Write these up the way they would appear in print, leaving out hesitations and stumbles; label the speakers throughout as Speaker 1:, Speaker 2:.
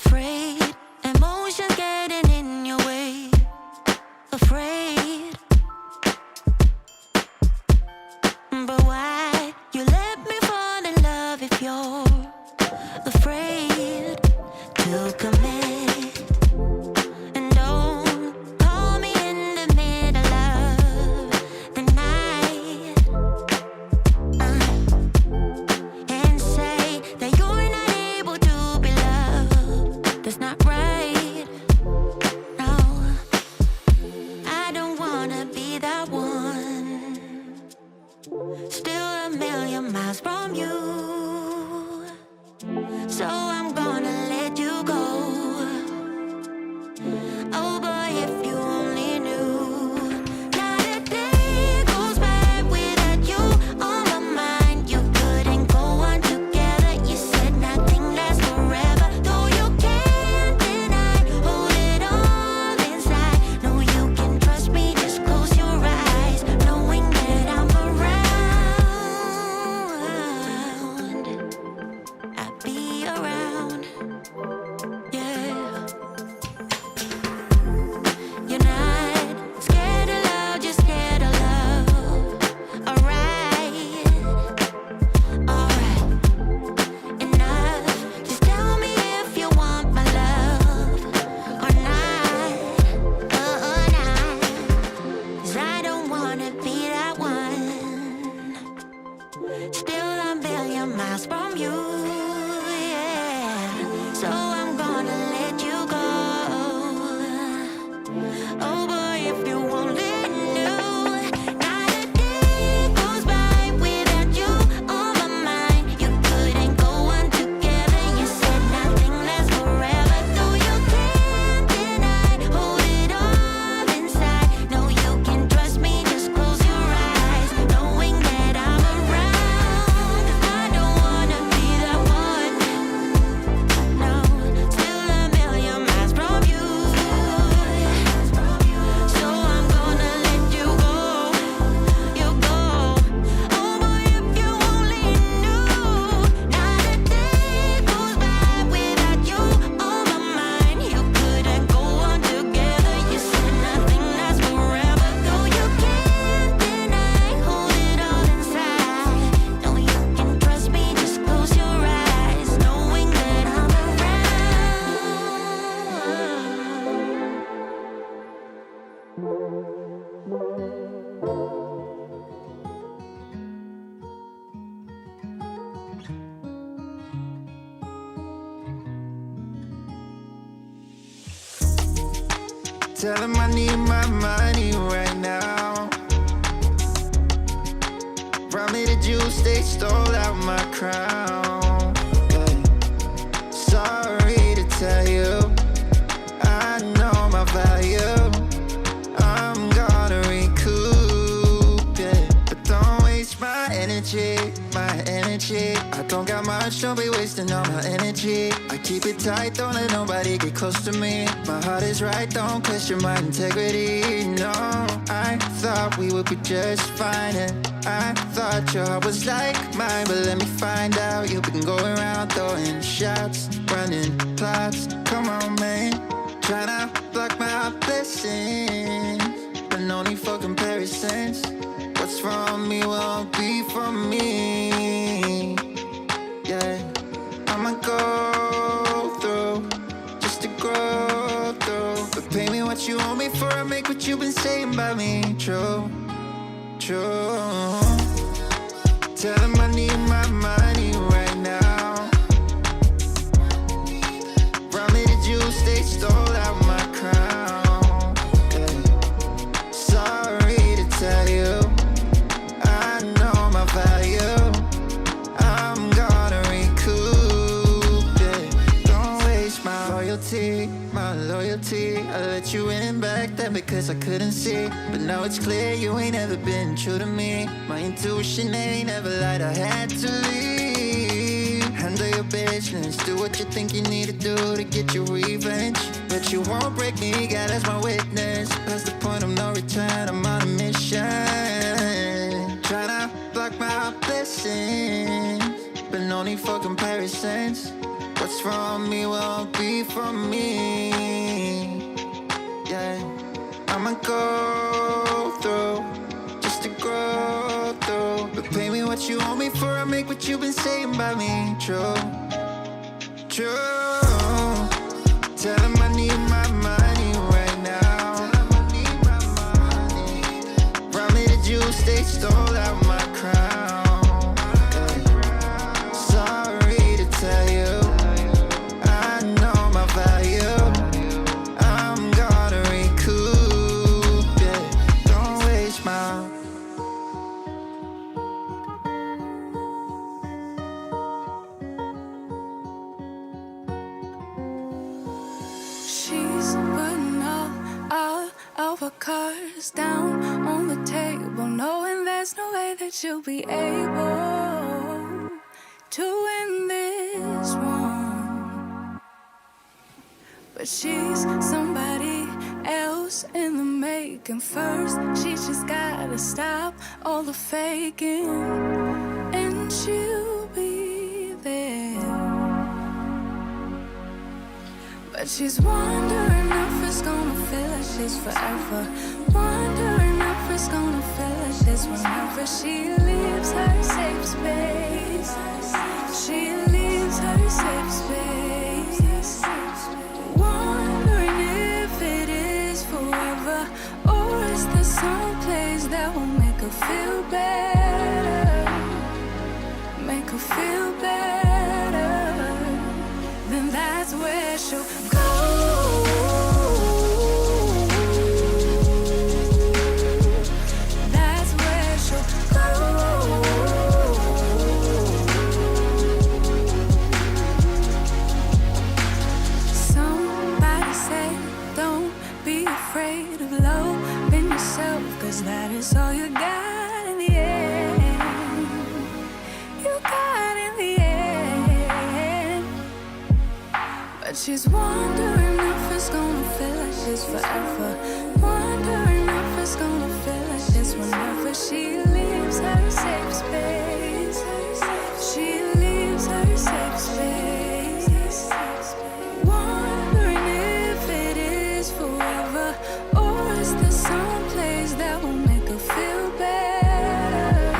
Speaker 1: afraid, emotions getting in your way, afraid. But why you let me fall in love if you're afraid to commit? And don't call me in the middle of the night and say that you're not able to be loved. That's not right. No, I don't wanna be that one. Still a million miles from you, so I'm gonna let you go. Oh boy, if you only knew, not a day goes by without you on my mind. You couldn't go on together. You said nothing lasts forever, though you can't deny. Hold it all inside. No, you can trust me. Just close your eyes, knowing that I'm around. I'll be around. Yeah. You're not scared of love, just scared of love. Alright, alright, enough. Just tell me if you want my love or not, or not. 'Cause I don't wanna be that one. Still a million miles from you, yeah. So I'm gonna let you go. Oh boy, if you only knew, not a day goes by without you on my mind. You couldn't go on together. You said nothing lasts forever, though you can't deny. Hold it all inside. No, you can trust me. Just close your eyes, knowing that I'm around. I don't wanna be that one. No, still a million miles from you. So I'm gonna let you go. You go. Oh boy, if you only knew, not a day goes by without you on my mind. You couldn't go on together. You said nothing lasts forever, though you can't deny. Hold it all inside. No, you can trust me. Just close your eyes, knowing that I'm
Speaker 2: Tell him I need my money right now. Brought me the juice, they stole out my crown. Yeah. Sorry to tell you, I know my value. I'm gonna recoup, yeah. But don't waste my energy, my energy. I don't got much, don't be wasting all my energy. I keep it tight, don't let nobody get close to me. My heart is right, don't question my integrity. No, I thought we would be just fine, and I thought your heart was like mine. But let me find out, you've been going around throwing shots, running plots. Come on, man, tryna block my blessings, but no need for comparisons. What's from me won't be from me. Yeah, I'ma go through just to grow through. But pay me what you owe me for, I make what you've been saying about me true, true. Tell them I need my money right now. Brought me the juice, they stole out my crown. Yeah. Sorry to tell you, I know my value. I'm gonna recoup, yeah. Don't waste my loyalty, my loyalty. I let you in back then because I couldn't see, but now it's clear you ain't ever been true to me. My intuition ain't ever lied, I had to leave. Handle your business, do what you think you need to do to get your revenge. But you won't break me, God as my witness. Past the point of no return, I'm on a mission. Tryna block my blessings, but no need for comparisons. What's from me won't be from me. Yeah, I'ma go through just to grow through. But pay me what you owe me for, I make what you've been saying about me true. True. Tell him I need my money right now. Rob me the juice, they stole out my crown. Sorry to tell you, I know my value. I'm gonna recoup it. Don't waste my.
Speaker 3: She's putting all of her cards down on the table, knowing there's no way that she'll be able to win this one. But she's somebody else in the making. First, she just gotta stop all the faking, and she'll be there. But she's wondering if it's gonna feel like she's forever. Wondering if it's gonna feel like this whenever she leaves her safe space. She leaves her safe space. Wondering if it is forever, or is there some place that will make her feel better? Make her feel better. Then that's where she'll go. That's where she'll go. Somebody say, don't be afraid of loving yourself, 'cause that is all you got in the end. You got in the end. But she's wondering if it's gonna feel like she's forever. Wondering if it's gonna feel like this whenever she leaves her safe space. She leaves her safe space. Wondering if it is forever, or is there some place that will make her feel better?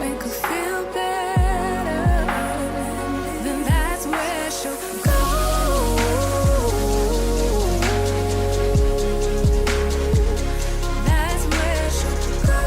Speaker 3: Make her feel better. Then that's where she'll go. That's where she'll go.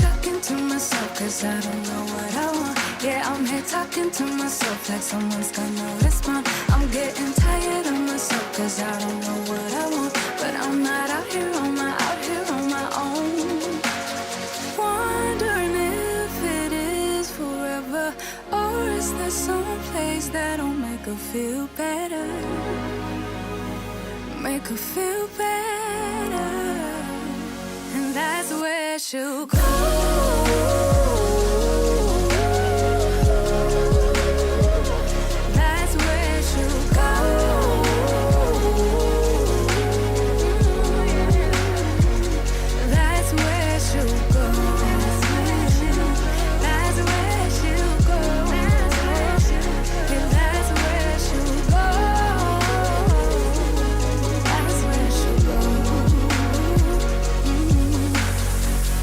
Speaker 3: Talking to myself 'cause I don't know what I want. Yeah, I'm here talking to myself like someone's gonna respond. I'm getting tired of myself 'cause I don't know what I want. But I'm not out here on my own. Wondering if it is forever, or is there some place that'll make her feel better? Make her feel better. And that's where she'll go. That's where she'll go. That's where she'll go. That's where she'll go. That's where she'll go. Yeah, that's where she'll go. That's where she'll go.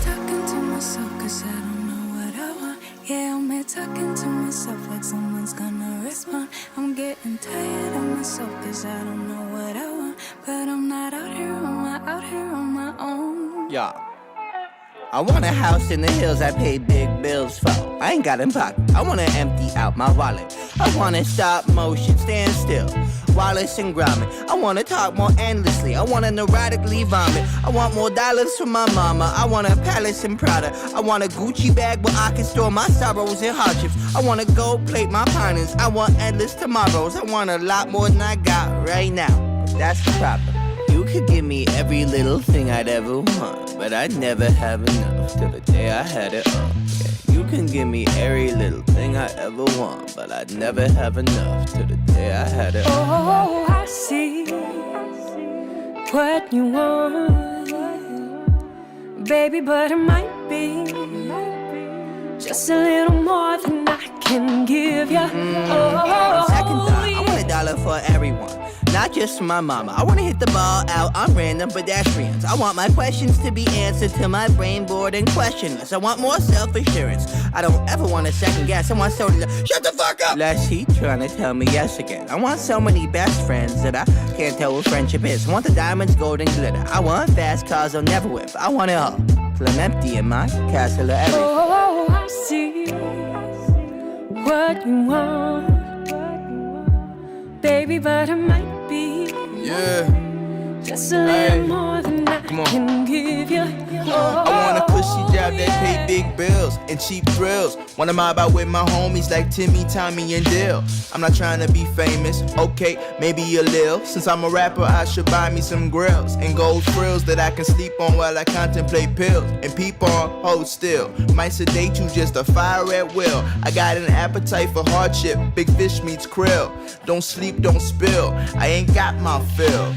Speaker 3: Talking to myself 'cause I don't know what I want. Yeah, I'm here talking to myself like someone's gonna respond. I'm getting tired of myself 'cause I don't know what I want. But I'm not out here on my own.
Speaker 4: Yeah. I want a house in the hills I pay big bills for. I ain't got in pocket. I wanna empty out my wallet. I wanna stop motion, stand still. Wallace and Gromit. I wanna talk more endlessly. I wanna neurotically vomit. I want more dollars from my mama. I want a palace in Prada. I want a Gucci bag where I can store my sorrows and hardships. I wanna gold plate my finance. I want endless tomorrows. I want a lot more than I got right now. But that's the problem. You could give me every little thing I'd ever want, but I'd never have enough till the day I had it all. Yeah, you can give me every little thing I ever want, but I'd never have enough till the day I had it all.
Speaker 3: Oh, I see what you want. baby, but it might be just a little more than I can give you.
Speaker 4: Second thought, I want $1 for everyone, not just for my mama. I want to hit the ball out on random pedestrians. I want my questions to be answered to my brain bored and questionless. I want more self-assurance. I don't ever want to second guess. I want someone to shut the fuck up. Less heat trying to tell me yes again. I want so many best friends that I can't tell what friendship is. I want the diamonds, gold, and glitter. I want fast cars I'll never whip. I want it all till I'm empty in my castle of everything.
Speaker 3: Oh, I see what you want, baby, but it might be just a little more than I can give you.
Speaker 5: I want a cushy job that pay big bills and cheap thrills. Wanna mob out with my homies like Timmy, Tommy, and Dill. I'm not trying to be famous, okay, maybe a lil. Since I'm a rapper, I should buy me some grills and gold frills that I can sleep on while I contemplate pills and peep on, hold still. Might sedate you, just a fire at will. I got an appetite for hardship, big fish meets krill. Don't sleep, don't spill, I ain't got my fill.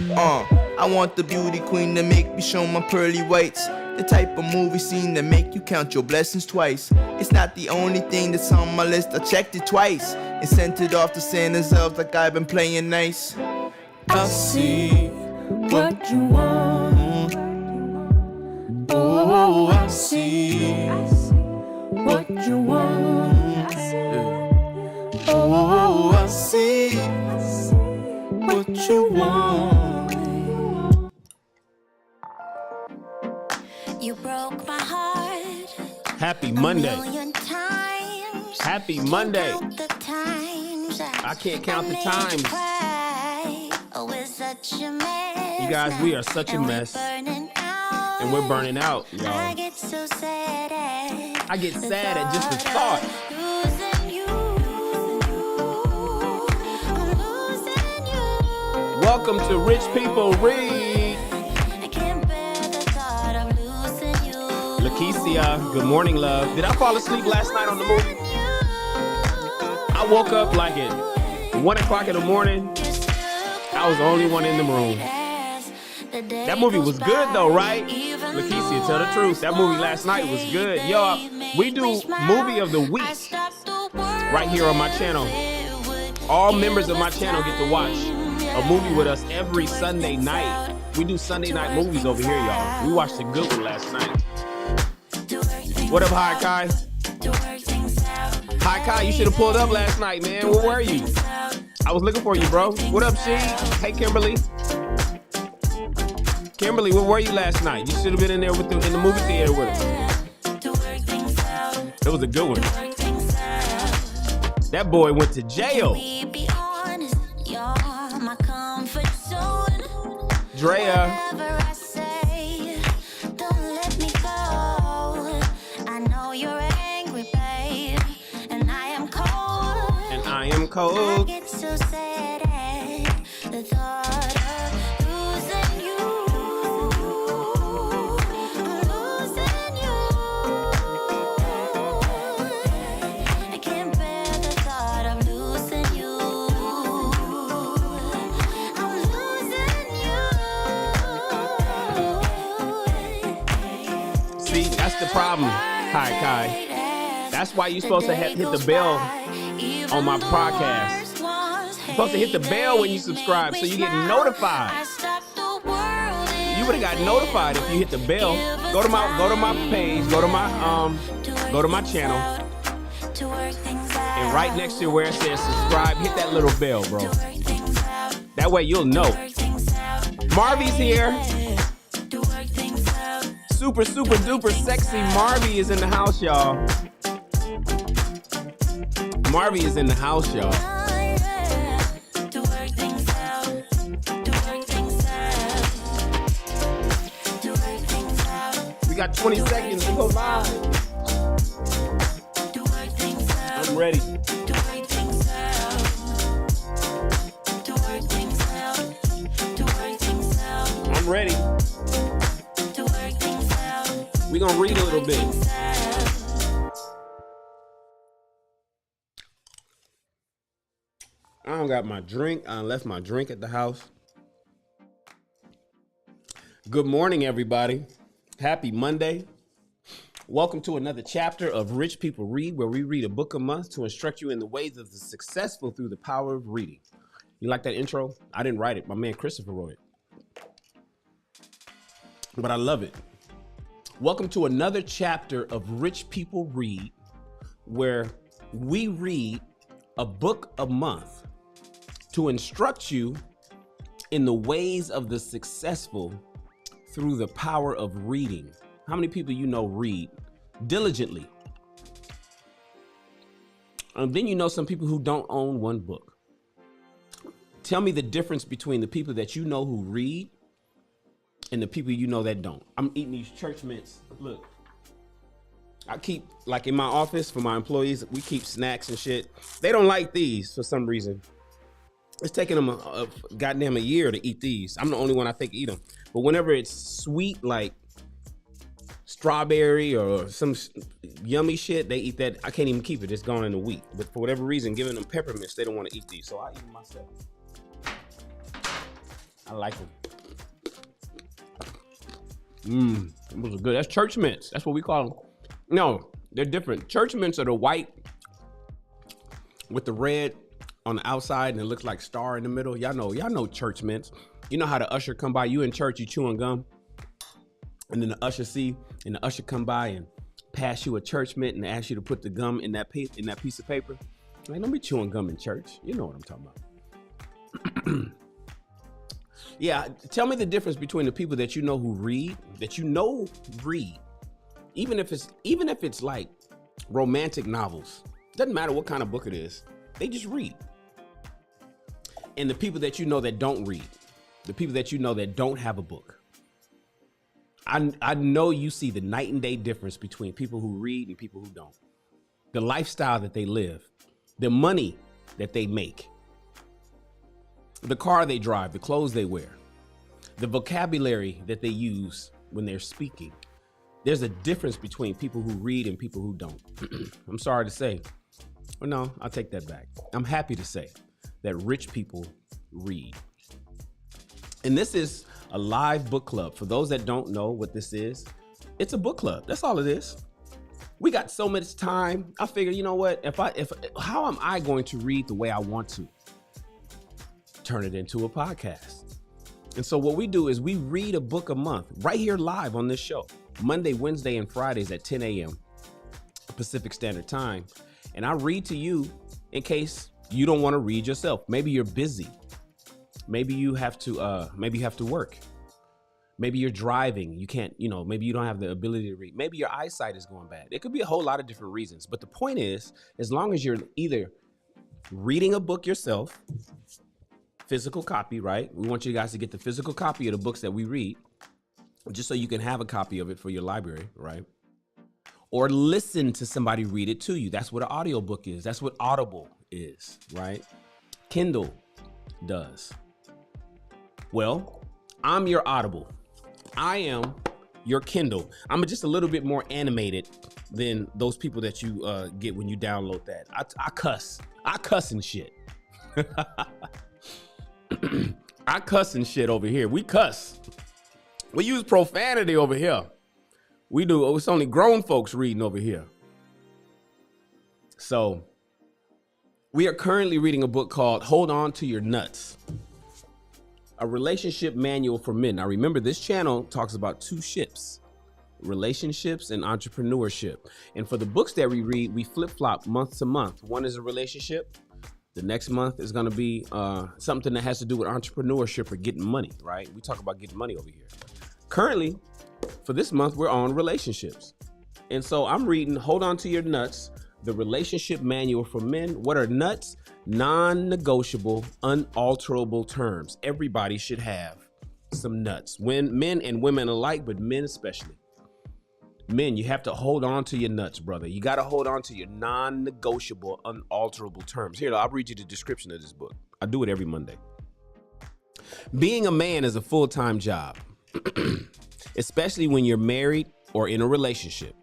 Speaker 5: I want the beauty queen to make me show my pearly whites. The type of movie scene that make you count your blessings twice. It's not the only thing that's on my list, I checked it twice and sent it off to Santa's elves like I've been playing nice.
Speaker 3: I see what you want. Oh, I see what you want. Oh, I see what you want.
Speaker 1: You broke my heart.
Speaker 6: Happy Monday.
Speaker 1: A million times.
Speaker 6: Happy Monday.
Speaker 1: Count the times
Speaker 6: I can't count the
Speaker 1: made you
Speaker 6: times.
Speaker 1: cry. Oh, we're such a mess.
Speaker 6: You guys, we are
Speaker 1: now,
Speaker 6: such a
Speaker 1: and
Speaker 6: mess.
Speaker 1: And
Speaker 6: we're burning out, y'all.
Speaker 1: I get so sad
Speaker 6: I get sad at just the thought.
Speaker 1: Losing you. I'm losing you.
Speaker 6: Welcome to Rich People Read.
Speaker 1: I can't bear the thought of losing you.
Speaker 6: Lakeisha, good morning, love. Did I fall asleep last night on the movie? I woke up like at 1 o'clock in the morning. I was the only one in the room. That movie was good though, right? Lakeisha, tell the truth. That movie last night was good. Yo, we do movie of the week right here on my channel. All members of my channel get to watch a movie with us every Sunday night. We do Sunday night movies over here, y'all. We watched a good one last night. What up, Hi Kai? Hi Kai, you should have pulled up last night, man. Where were you? I was looking for you, bro. What up, She? Hey, Kimberly. Kimberly, where were you last night? You should have been in there in the movie theater with us. It was a good one. That boy went to jail.
Speaker 1: Be honest, you're my comfort zone.
Speaker 6: Drea.
Speaker 1: Whatever I say, don't let me go. I know you're angry, babe, and I am cold.
Speaker 6: And I am
Speaker 1: I
Speaker 6: cold.
Speaker 1: get so sad at the thought of losing you. I'm losing you. I can't bear the thought of losing you. I'm losing you.
Speaker 6: See, that's the problem, Hi Kai. That's why you're supposed to hit the bell on my podcast. You're supposed to hit the bell when you subscribe so you get notified. You would have got notified if you hit the bell. Go to my page, go to my channel, and right next to where it says subscribe, hit that little bell, bro. That way you'll know. Marvy's here. Super duper sexy Marvy is in the house, y'all. Marvy is in the house, y'all. We got 20 seconds to go live. I'm ready. I'm ready. We're gonna read a little bit. I don't got my drink. I left my drink at the house. Good morning, everybody. Happy Monday. Welcome to another chapter of Rich People Read, where we read a book a month to instruct you in the ways of the successful through the power of reading. You like that intro? I didn't write it. My man Christopher wrote it. But I love it. Welcome to another chapter of Rich People Read, where we read a book a month to instruct you in the ways of the successful through the power of reading. How many people you know read diligently? And then you know some people who don't own one book. Tell me the difference between the people that you know who read and the people you know that don't. I'm eating these church mints. Look, I keep, like in my office for my employees, we keep snacks and shit. They don't like these for some reason. It's taking them a goddamn a year to eat these. I'm the only one I think eat them. But whenever it's sweet, like strawberry or some yummy shit, they eat that. I can't even keep it. It's gone in a week. But for whatever reason, giving them peppermints, they don't want to eat these. So I eat them myself. I like them. Those are good. That's church mints. That's what we call them. No, they're different. Church mints are the white with the red on the outside and it looks like star in the middle. Y'all know church mints. You know how the usher come by, you in church, you chewing gum, and then the usher see, and the usher come by and pass you a church mint and ask you to put the gum in that piece of paper. Like, don't be chewing gum in church. You know what I'm talking about. Yeah, tell me the difference between the people that you know who read, even if it's like romantic novels. Doesn't matter what kind of book it is, they just read. And the people that you know that don't read, the people that you know that don't have a book. I know you see the night and day difference between people who read and people who don't. The lifestyle that they live, the money that they make, the car they drive, the clothes they wear, the vocabulary that they use when they're speaking. There's a difference between people who read and people who don't. I'm sorry to say, or no, I'll take that back. I'm happy to say that rich people read. And this is a live book club. For those that don't know what this is, it's a book club. That's all it is. We got so much time. I figure, you know what? How am I going to read the way I want to? Turn it into a podcast. And so what we do is we read a book a month right here live on this show, Monday, Wednesday, and Fridays at 10 a.m. Pacific Standard Time. And I read to you in case you don't want to read yourself. Maybe you're busy. Maybe you have to work. Maybe you're driving. You can't, maybe you don't have the ability to read. Maybe your eyesight is going bad. It could be a whole lot of different reasons. But the point is, as long as you're either reading a book yourself, physical copy, right? We want you guys to get the physical copy of the books that we read, just so you can have a copy of it for your library, right? Or listen to somebody read it to you. That's what an audiobook is. That's what Audible is, right? Kindle does. Well, I'm your Audible. I am your Kindle. I'm just a little bit more animated than those people that you get when you download that. I cuss. I cuss and shit. I cuss and shit over here. We cuss. We use profanity over here. We do. It's only grown folks reading over here. So we are currently reading a book called Hold On to Your Nuts, a relationship manual for men. Now remember, this channel talks about two ships, relationships and entrepreneurship. And for the books that we read, we flip-flop month to month. One is a relationship. The next month is going to be something that has to do with entrepreneurship or getting money, right? We talk about getting money over here. Currently, for this month, we're on relationships. And so I'm reading Hold On to Your Nuts, the relationship manual for men. What are nuts? Non-negotiable, unalterable terms. Everybody should have some nuts. Men and women alike, but men especially. Men, you have to hold on to your nuts, brother. You got to hold on to your non-negotiable, unalterable terms. Here, I'll read you the description of this book. I do it every Monday. Being a man is a full-time job, especially when you're married or in a relationship.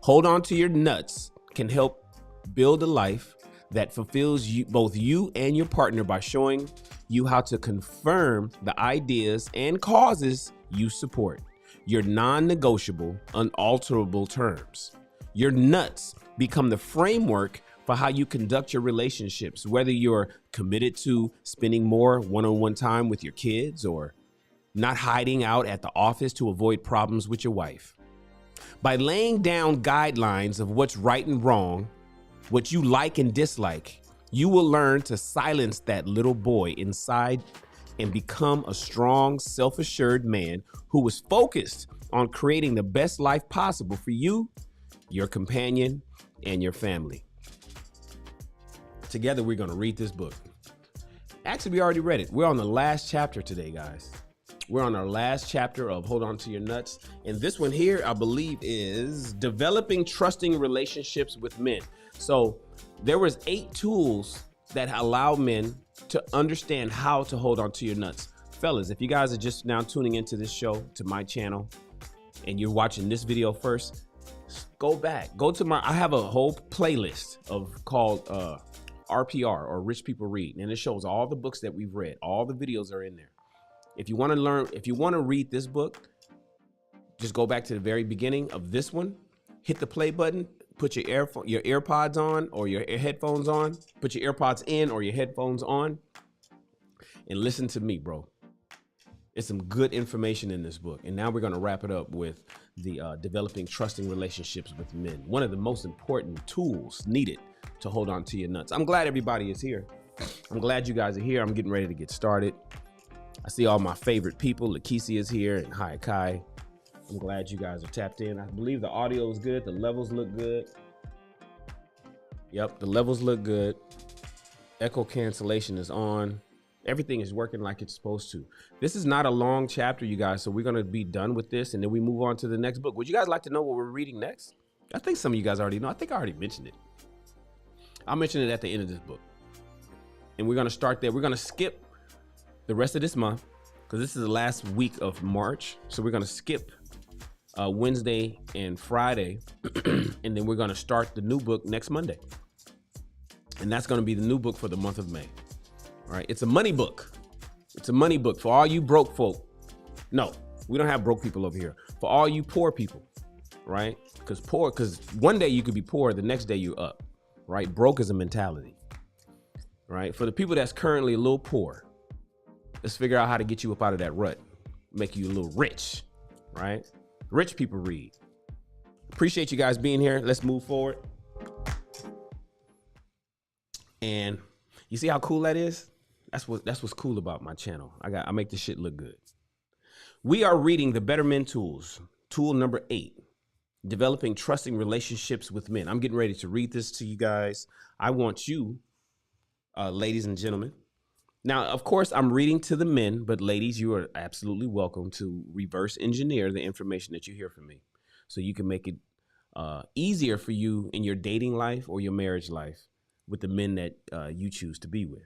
Speaker 6: Hold on to your nuts can help build a life that fulfills you, both you and your partner, by showing you how to confirm the ideas and causes you support. your non-negotiable, unalterable terms. Your nuts become the framework for how you conduct your relationships, whether you're committed to spending more one-on-one time with your kids or not hiding out at the office to avoid problems with your wife. By laying down guidelines of what's right and wrong, what you like and dislike, you will learn to silence that little boy inside and become a strong, self-assured man who is focused on creating the best life possible for you, your companion, and your family. Together, we're going to read this book. Actually, we already read it. We're on the last chapter today, guys. We're on our last chapter of Hold On to Your Nuts. And this one here, I believe, is Developing Trusting Relationships with Men. So there was 8 tools that allow men to understand how to hold on to your nuts. Fellas, if you guys are just now tuning into this show, to my channel, and you're watching this video first, go back. Go to I have a whole playlist called RPR, or Rich People Read. And it shows all the books that we've read. All the videos are in there. If you want to read this book, just go back to the very beginning of this one, hit the play button, put your AirPods on or your headphones on, put your AirPods in or your headphones on, and listen to me, bro. It's some good information in this book. And now we're going to wrap it up with the Developing Trusting Relationships with Men, one of the most important tools needed to hold on to your nuts. I'm glad everybody is here. I'm glad you guys are here. I'm getting ready to get started. I see all my favorite people. Lakeisha is here and Hi Kai. I'm glad you guys are tapped in. I believe the audio is good. The levels look good. Yep, the levels look good. Echo cancellation is on. Everything is working like it's supposed to. This is not a long chapter, you guys, so we're going to be done with this, and then we move on to the next book. Would you guys like to know what we're reading next? I think some of you guys already know. I think I already mentioned it. I'll mention it at the end of this book. And we're going to start there. We're going to skip the rest of this month because this is the last week of March. So we're going to skip Wednesday and Friday, and then we're going to start the new book next Monday. And that's going to be the new book for the month of May. All right. It's a money book. It's a money book for all you broke folk. No, we don't have broke people over here. For all you poor people, right? Because one day you could be poor, the next day you're up, right? Broke is a mentality, right? For the people that's currently a little poor, let's figure out how to get you up out of that rut, make you a little rich, right? Rich People Read. Appreciate you guys being here. Let's move forward. And you see how cool that is? That's what's cool about my channel. I make this shit look good. We are reading the Better Men Tools, tool number 8, Developing Trusting Relationships with Men. I'm getting ready to read this to you guys. I want you, ladies and gentlemen. Now, of course, I'm reading to the men, but ladies, you are absolutely welcome to reverse engineer the information that you hear from me so you can make it easier for you in your dating life or your marriage life with the men that you choose to be with.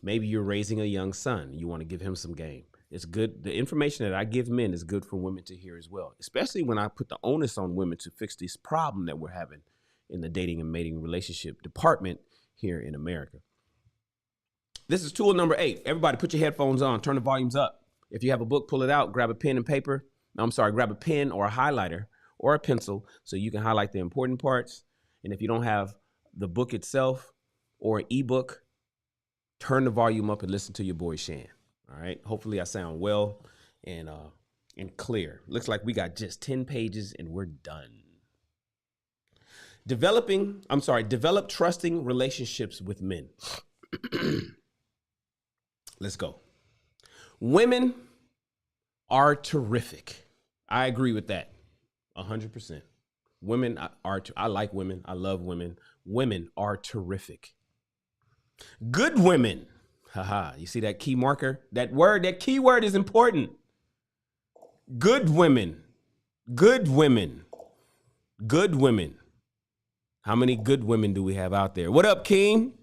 Speaker 6: Maybe you're raising a young son. You want to give him some game. It's good. The information that I give men is good for women to hear as well, especially when I put the onus on women to fix this problem that we're having in the dating and mating relationship department here in America. This is tool number 8. Everybody put your headphones on, turn the volumes up. If you have a book, pull it out, grab a pen and paper. Grab a pen or a highlighter or a pencil so you can highlight the important parts. And if you don't have the book itself or an ebook, turn the volume up and listen to your boy Shan. All right. Hopefully I sound well and clear. Looks like we got just 10 pages and we're done. Develop trusting relationships with men. Let's go. Women are terrific. I agree with that 100%. Women are, I like women. I love women. Women are terrific. Good women. Haha. You see that key marker? That key word is important. Good women. Good women. Good women. How many good women do we have out there? What up, Keem?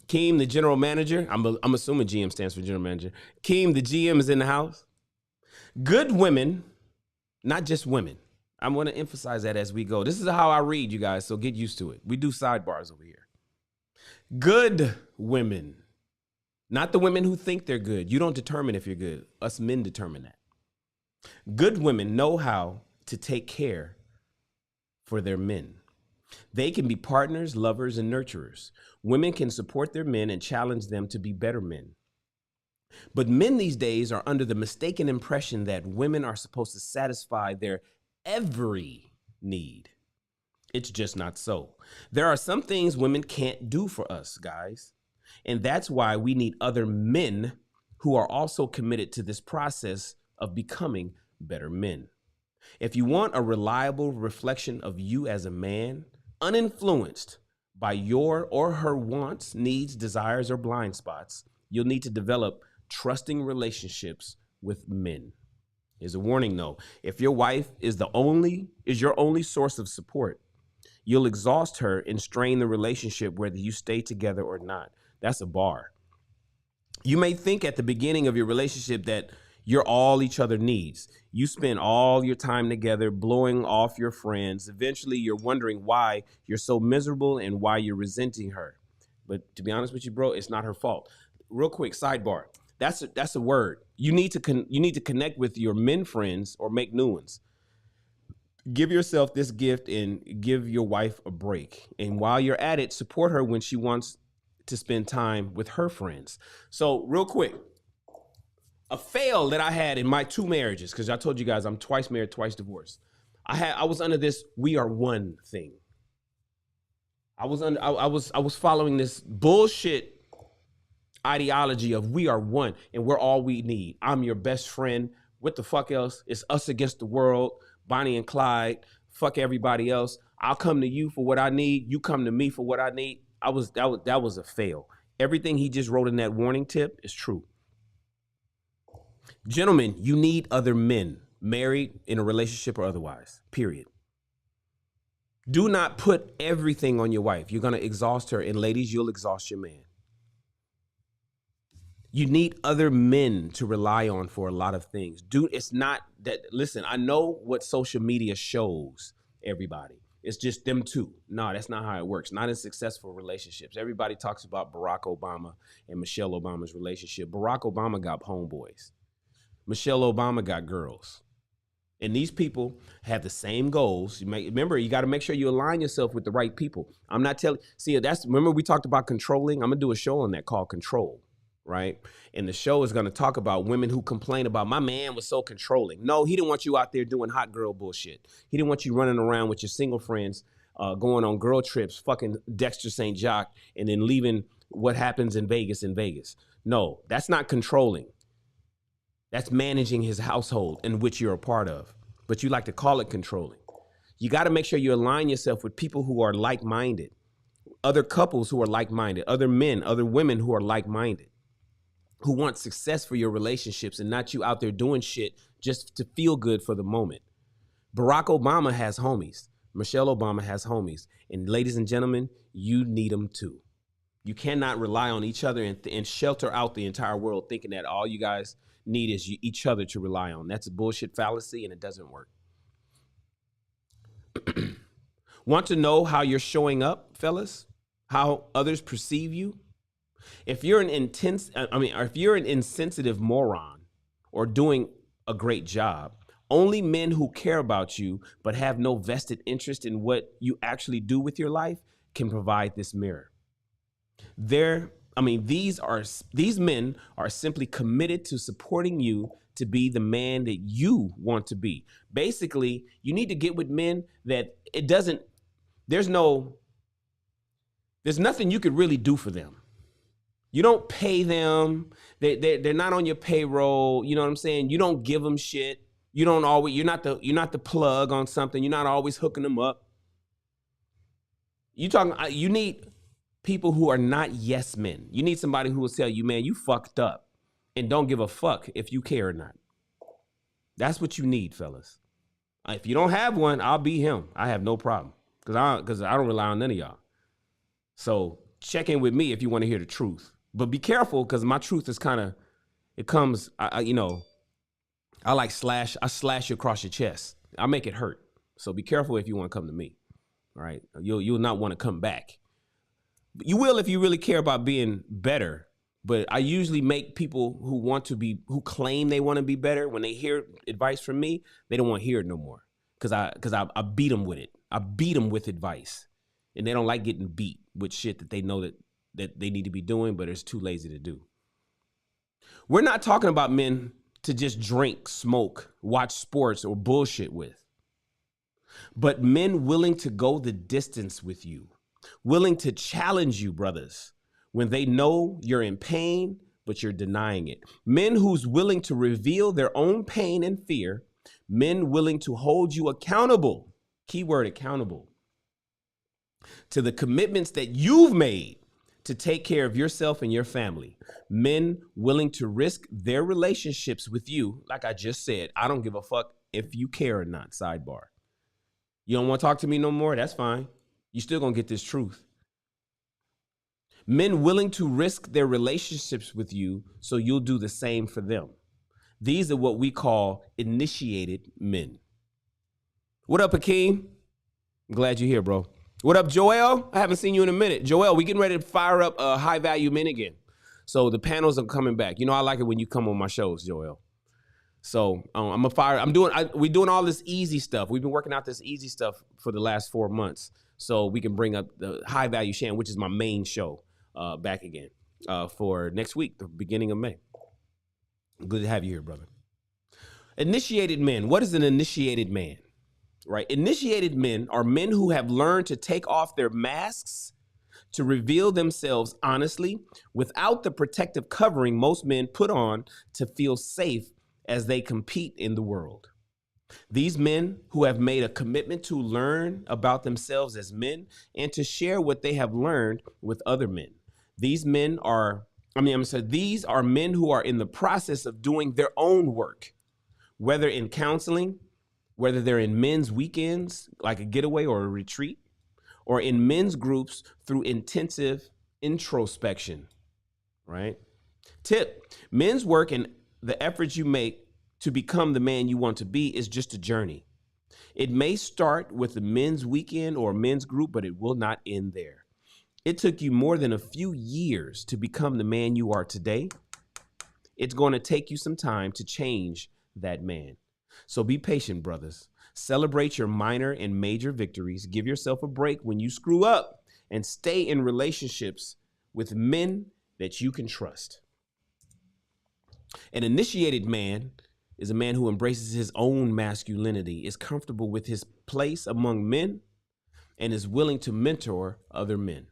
Speaker 6: Keem, the general manager. I'm assuming GM stands for general manager. Keem, the GM, is in the house. Good women, not just women. I'm going to emphasize that as we go. This is how I read, you guys, so get used to it. We do sidebars over here. Good women, not the women who think they're good. You don't determine if you're good. Us men determine that. Good women know how to take care for their men. They can be partners, lovers, and nurturers. Women can support their men and challenge them to be better men. But men these days are under the mistaken impression that women are supposed to satisfy their every need. It's just not so. There are some things women can't do for us, guys. And that's why we need other men who are also committed to this process of becoming better men. If you want a reliable reflection of you as a man, uninfluenced by your or her wants, needs, desires, or blind spots, you'll need to develop trusting relationships with men. Here's a warning though. If your wife is your only source of support, you'll exhaust her and strain the relationship whether you stay together or not. That's a bar. You may think at the beginning of your relationship that you're all each other needs. You spend all your time together blowing off your friends. Eventually, you're wondering why you're so miserable and why you're resenting her. But to be honest with you, bro, it's not her fault. Real quick sidebar. That's a word. You need to connect with your men friends or make new ones. Give yourself this gift and give your wife a break. And while you're at it, support her when she wants to spend time with her friends. So real quick, a fail that I had in my 2 marriages, because I told you guys I'm twice married, twice divorced. I was under this "we are one" thing. I was following this bullshit ideology of we are one and we're all we need. I'm your best friend. What the fuck else? It's us against the world. Bonnie and Clyde. Fuck everybody else. I'll come to you for what I need. You come to me for what I need. That was a fail. Everything he just wrote in that warning tip is true. Gentlemen, you need other men, married, in a relationship or otherwise, period. Do not put everything on your wife. You're going to exhaust her. And ladies, you'll exhaust your man. You need other men to rely on for a lot of things. Dude, it's not that, listen, I know what social media shows everybody. It's just them two. No, that's not how it works. Not in successful relationships. Everybody talks about Barack Obama and Michelle Obama's relationship. Barack Obama got homeboys. Michelle Obama got girls. And these people have the same goals. Remember, you got to make sure you align yourself with the right people. I'm not telling, remember we talked about controlling? I'm going to do a show on that called Control, right? And the show is going to talk about women who complain about, my man was so controlling. No, he didn't want you out there doing hot girl bullshit. He didn't want you running around with your single friends, going on girl trips, fucking Dexter St. Jacques, and then leaving what happens in Vegas in Vegas. No, that's not controlling. That's managing his household in which you're a part of, but you like to call it controlling. You got to make sure you align yourself with people who are like-minded, other couples who are like-minded, other men, other women who are like-minded, who want success for your relationships and not you out there doing shit just to feel good for the moment. Barack Obama has homies. Michelle Obama has homies. And ladies and gentlemen, you need them too. You cannot rely on each other and shelter out the entire world thinking that all you guys need is each other to rely on. That's a bullshit fallacy and it doesn't work. Want to know how you're showing up, fellas? How others perceive you? If you're an insensitive moron or doing a great job, only men who care about you but have no vested interest in what you actually do with your life can provide this mirror. These men are simply committed to supporting you to be the man that you want to be. Basically, you need to get with men that there's nothing you could really do for them. You don't pay them. They're not on your payroll. You know what I'm saying? You don't give them shit. You're not the plug on something. You're not always hooking them up. You need people who are not yes men. You need somebody who will tell you, man, you fucked up and don't give a fuck if you care or not. That's what you need, fellas. If you don't have one, I'll be him. I have no problem because I don't rely on none of y'all. So check in with me if you want to hear the truth. But be careful because my truth is I slash you across your chest. I make it hurt. So be careful if you want to come to me. All right. You'll not want to come back. You will if you really care about being better, But I usually make people who claim they want to be better, when they hear advice from me, they don't want to hear it no more. Because I beat them with it. I beat them with advice. And they don't like getting beat with shit that they know that they need to be doing, but it's too lazy to do. We're not talking about men to just drink, smoke, watch sports, or bullshit with. But men willing to go the distance with you, willing to challenge you, brothers, when they know you're in pain, but you're denying it. Men who's willing to reveal their own pain and fear. Men willing to hold you accountable, keyword accountable, to the commitments that you've made to take care of yourself and your family. Men willing to risk their relationships with you. Like I just said, I don't give a fuck if you care or not, sidebar. You don't want to talk to me no more? That's fine. You still gonna get this truth. Men willing to risk their relationships with you so you'll do the same for them. These are what we call initiated men. What up, Hakeem? I'm glad you're here, bro. What up, Joel? I haven't seen you in a minute. Joel, we getting ready to fire up high value men again. So the panels are coming back. You know, I like it when you come on my shows, Joel. So we're doing all this easy stuff. We've been working out this easy stuff for the last 4 months. So we can bring up the high value Shannon, which is my main show, back again for next week, the beginning of May. Good to have you here, brother. Initiated men. What is an initiated man? Right? Initiated men are men who have learned to take off their masks to reveal themselves honestly without the protective covering most men put on to feel safe as they compete in the world. These men who have made a commitment to learn about themselves as men and to share what they have learned with other men. These are men who are in the process of doing their own work, whether in counseling, whether they're in men's weekends, like a getaway or a retreat, or in men's groups through intensive introspection, right? Tip, men's work and the efforts you make to become the man you want to be is just a journey. It may start with the men's weekend or men's group, but it will not end there. It took you more than a few years to become the man you are today. It's going to take you some time to change that man. So be patient, brothers. Celebrate your minor and major victories. Give yourself a break when you screw up and stay in relationships with men that you can trust. An initiated man is a man who embraces his own masculinity, is comfortable with his place among men, and is willing to mentor other men.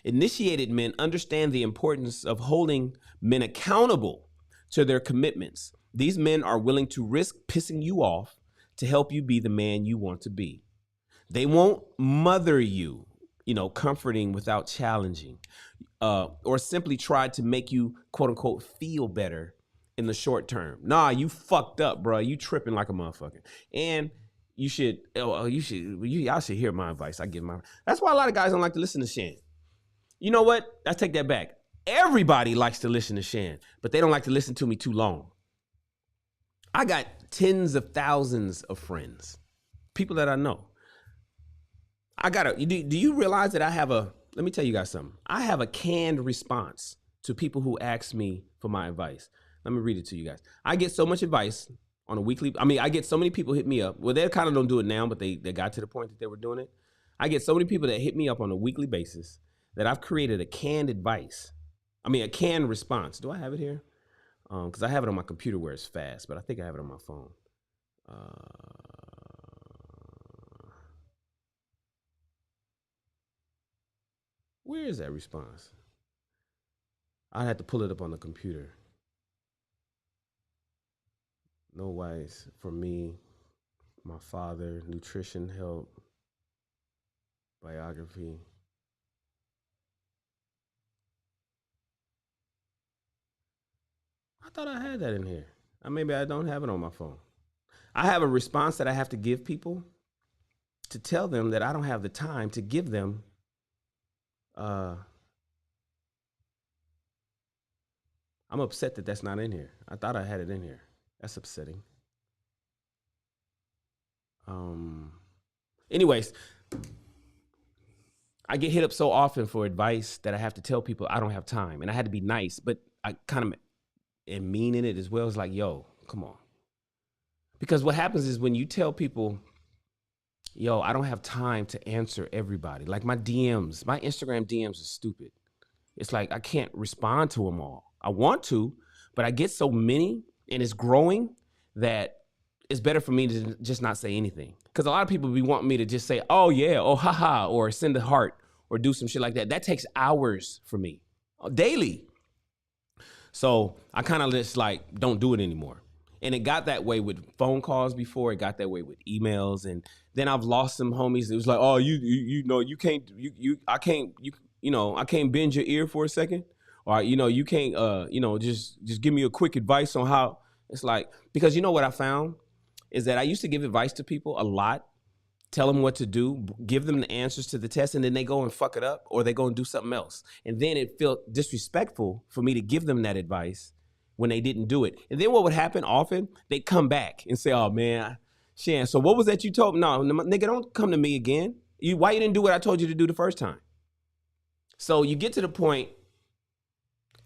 Speaker 6: Initiated men understand the importance of holding men accountable to their commitments. These men are willing to risk pissing you off to help you be the man you want to be. They won't mother you, comforting without challenging, or simply try to make you, quote unquote, feel better in the short term. Nah, you fucked up, bro. You tripping like a motherfucker. And y'all should hear my advice. That's why a lot of guys don't like to listen to Shan. You know what? I take that back. Everybody likes to listen to Shan, but they don't like to listen to me too long. I got tens of thousands of friends, people that I know. Do you realize that let me tell you guys something. I have a canned response to people who ask me for my advice. Let me read it to you guys. I get so much advice on a weekly. I get so many people hit me up. Well, they kind of don't do it now, but they got to the point that they were doing it. I get so many people that hit me up on a weekly basis that I've created a canned response. Do I have it here? Because I have it on my computer where it's fast, but I think I have it on my phone. Where is that response? I had to pull it up on the computer. No wise for me, my father, nutrition help, biography. I thought I had that in here. Maybe I don't have it on my phone. I have a response that I have to give people to tell them that I don't have the time to give them I'm upset that that's not in here. I thought I had it in here. That's upsetting. Anyways, I get hit up so often for advice that I have to tell people I don't have time, and I had to be nice, but I kind of am mean in it as well. It's like, yo, come on. Because what happens is when you tell people, yo, I don't have time to answer everybody. Like my DMs, my Instagram DMs are stupid. It's like I can't respond to them all. I want to, but I get so many and it's growing that it's better for me to just not say anything. Because a lot of people be wanting me to just say, oh yeah, oh haha, or send a heart or do some shit like that. That takes hours for me, daily. So I kind of just like don't do it anymore. And it got that way with phone calls before. It got that way with emails. And then I've lost some homies. It was like, oh, you know, you can't, I can't bend your ear for a second. Or, you know, you can't, just give me a quick advice on how. It's like, because you know what I found is that I used to give advice to people a lot, tell them what to do, give them the answers to the test, and then they go and fuck it up or they go and do something else. And then it felt disrespectful for me to give them that advice when they didn't do it. And then what would happen often, they'd come back and say, oh man, Shan, so what was that you told me? No, nigga, don't come to me again. Why you didn't do what I told you to do the first time? So you get to the point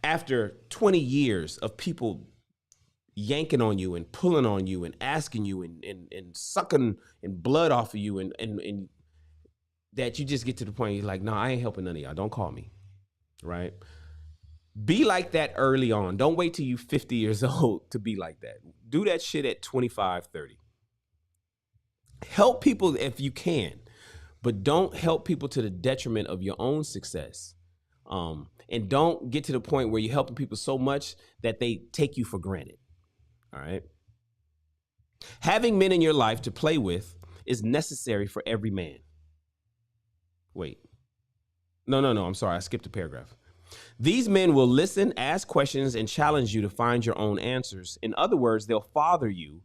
Speaker 6: after 20 years of people yanking on you and pulling on you and asking you and sucking and blood off of you and that you just get to the point you're like, no, I ain't helping none of y'all. Don't call me, right? Be like that early on. Don't wait till you 50 years old to be like that. Do that shit at 25, 30. Help people if you can, but don't help people to the detriment of your own success. And don't get to the point where you're helping people so much that they take you for granted. All right. Having men in your life to play with is necessary for every man. Wait. No. I'm sorry. I skipped a paragraph. These men will listen, ask questions, and challenge you to find your own answers. In other words, they'll father you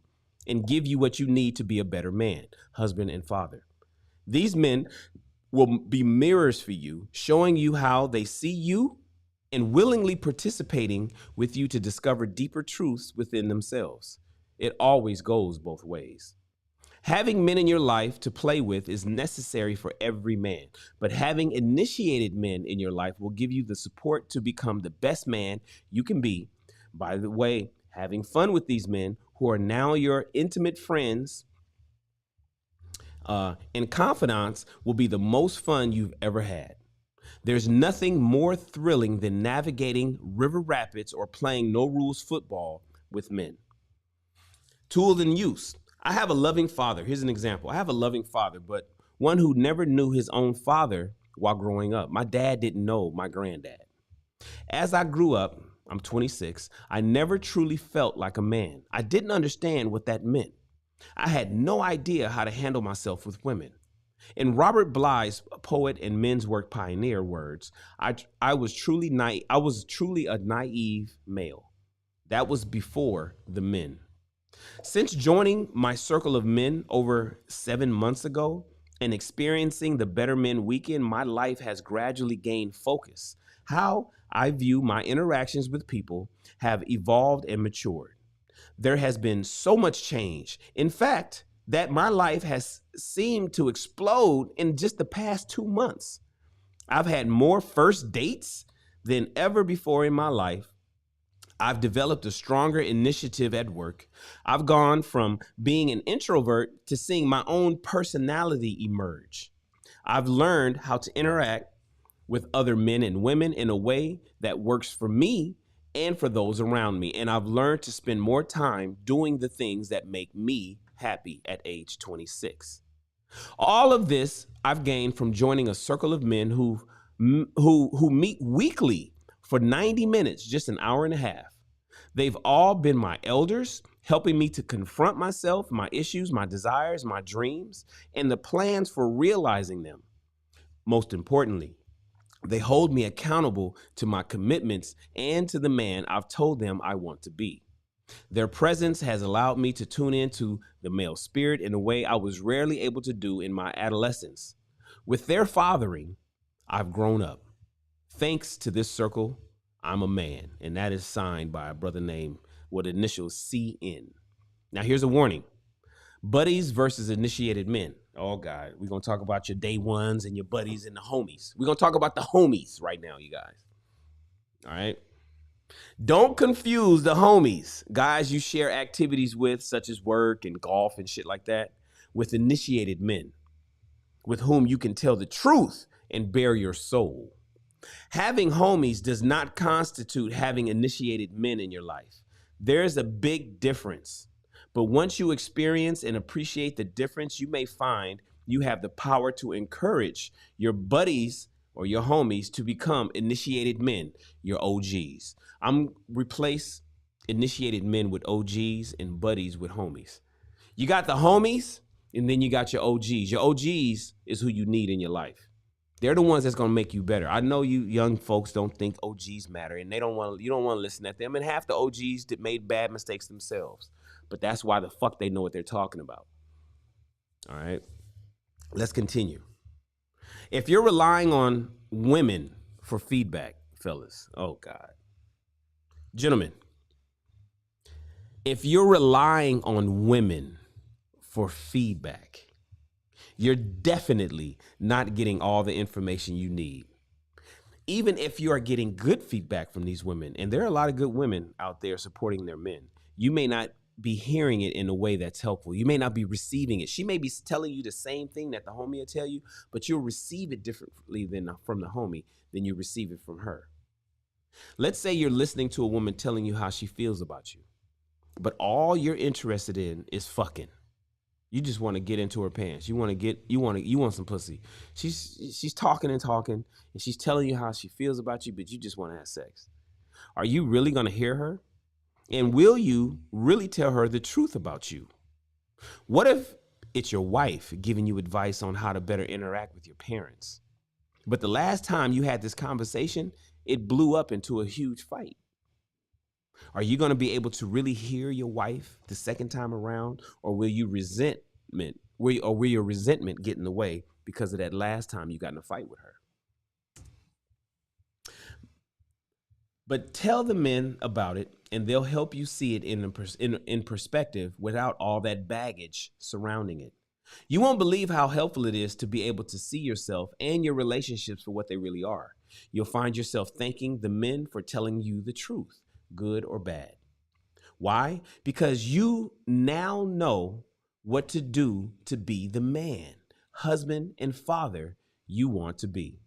Speaker 6: and give you what you need to be a better man, husband, and father. These men will be mirrors for you, showing you how they see you and willingly participating with you to discover deeper truths within themselves. It always goes both ways. Having men in your life to play with is necessary for every man, but having initiated men in your life will give you the support to become the best man you can be. By the way, having fun with these men who are now your intimate friends and confidants will be the most fun you've ever had. There's nothing more thrilling than navigating river rapids or playing no rules football with men. Tool in use. I have a loving father. Here's an example. I have a loving father, but one who never knew his own father while growing up. My dad didn't know my granddad. As I grew up, I'm 26, I never truly felt like a man. I didn't understand what that meant. I had no idea how to handle myself with women. In Robert Bly's poet and men's work pioneer words, I was truly a naive male. That was before the men. Since joining my circle of men over 7 months ago and experiencing the Better Men Weekend, my life has gradually gained focus. How I view my interactions with people have evolved and matured. There has been so much change. In fact, that my life has seemed to explode in just the past 2 months. I've had more first dates than ever before in my life. I've developed a stronger initiative at work. I've gone from being an introvert to seeing my own personality emerge. I've learned how to interact with other men and women in a way that works for me and for those around me. And I've learned to spend more time doing the things that make me happy at age 26. All of this I've gained from joining a circle of men who meet weekly for 90 minutes, just an hour and a half. They've all been my elders, helping me to confront myself, my issues, my desires, my dreams, and the plans for realizing them. Most importantly, they hold me accountable to my commitments and to the man I've told them I want to be. Their presence has allowed me to tune into the male spirit in a way I was rarely able to do in my adolescence. With their fathering, I've grown up. Thanks to this circle, I'm a man, and that is signed by a brother named with initials CN. Now, here's a warning. Buddies versus initiated men. Oh, God, we're going to talk about your day ones and your buddies and the homies. We're going to talk about the homies right now, you guys. All right? Don't confuse the homies, guys you share activities with, such as work and golf and shit like that, with initiated men, with whom you can tell the truth and bare your soul. Having homies does not constitute having initiated men in your life. There's a big difference. But once you experience and appreciate the difference, you may find you have the power to encourage your buddies or your homies to become initiated men, your OGs. I'm replace initiated men with OGs and buddies with homies. You got the homies, and then you got your OGs. Your OGs is who you need in your life. They're the ones that's gonna make you better. I know you young folks don't think OGs matter, and you don't want to listen at them. And half the OGs that made bad mistakes themselves. But that's why the fuck they know what they're talking about. All right, let's continue. If you're relying on women for feedback, fellas, oh God. Gentlemen, if you're relying on women for feedback, you're definitely not getting all the information you need. Even if you are getting good feedback from these women, and there are a lot of good women out there supporting their men, you may not be hearing it in a way that's helpful. You may not be receiving it. She may be telling you the same thing that the homie will tell you, but you'll receive it differently from the homie than you receive it from her. Let's say you're listening to a woman telling you how she feels about you, but all you're interested in is fucking. You just want to get into her pants. You want some pussy. She's talking and talking, and she's telling you how she feels about you, but you just want to have sex. Are you really going to hear her? And will you really tell her the truth about you? What if it's your wife giving you advice on how to better interact with your parents? But the last time you had this conversation, it blew up into a huge fight. Are you going to be able to really hear your wife the second time around, or will your resentment get in the way because of that last time you got in a fight with her? But tell the men about it, and they'll help you see it in perspective without all that baggage surrounding it. You won't believe how helpful it is to be able to see yourself and your relationships for what they really are. You'll find yourself thanking the men for telling you the truth, good or bad. Why? Because you now know what to do to be the man, husband, and father you want to be.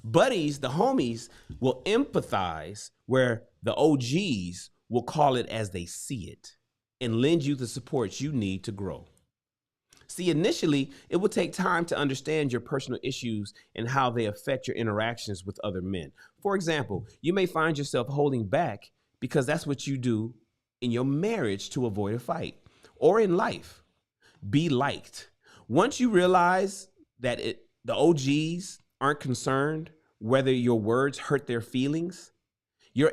Speaker 6: Buddies, the homies, will empathize where the OGs will call it as they see it and lend you the support you need to grow. See, initially, it will take time to understand your personal issues and how they affect your interactions with other men. For example, you may find yourself holding back because that's what you do in your marriage to avoid a fight, or in life. Be liked. Once you realize that the OGs aren't concerned whether your words hurt their feelings, you're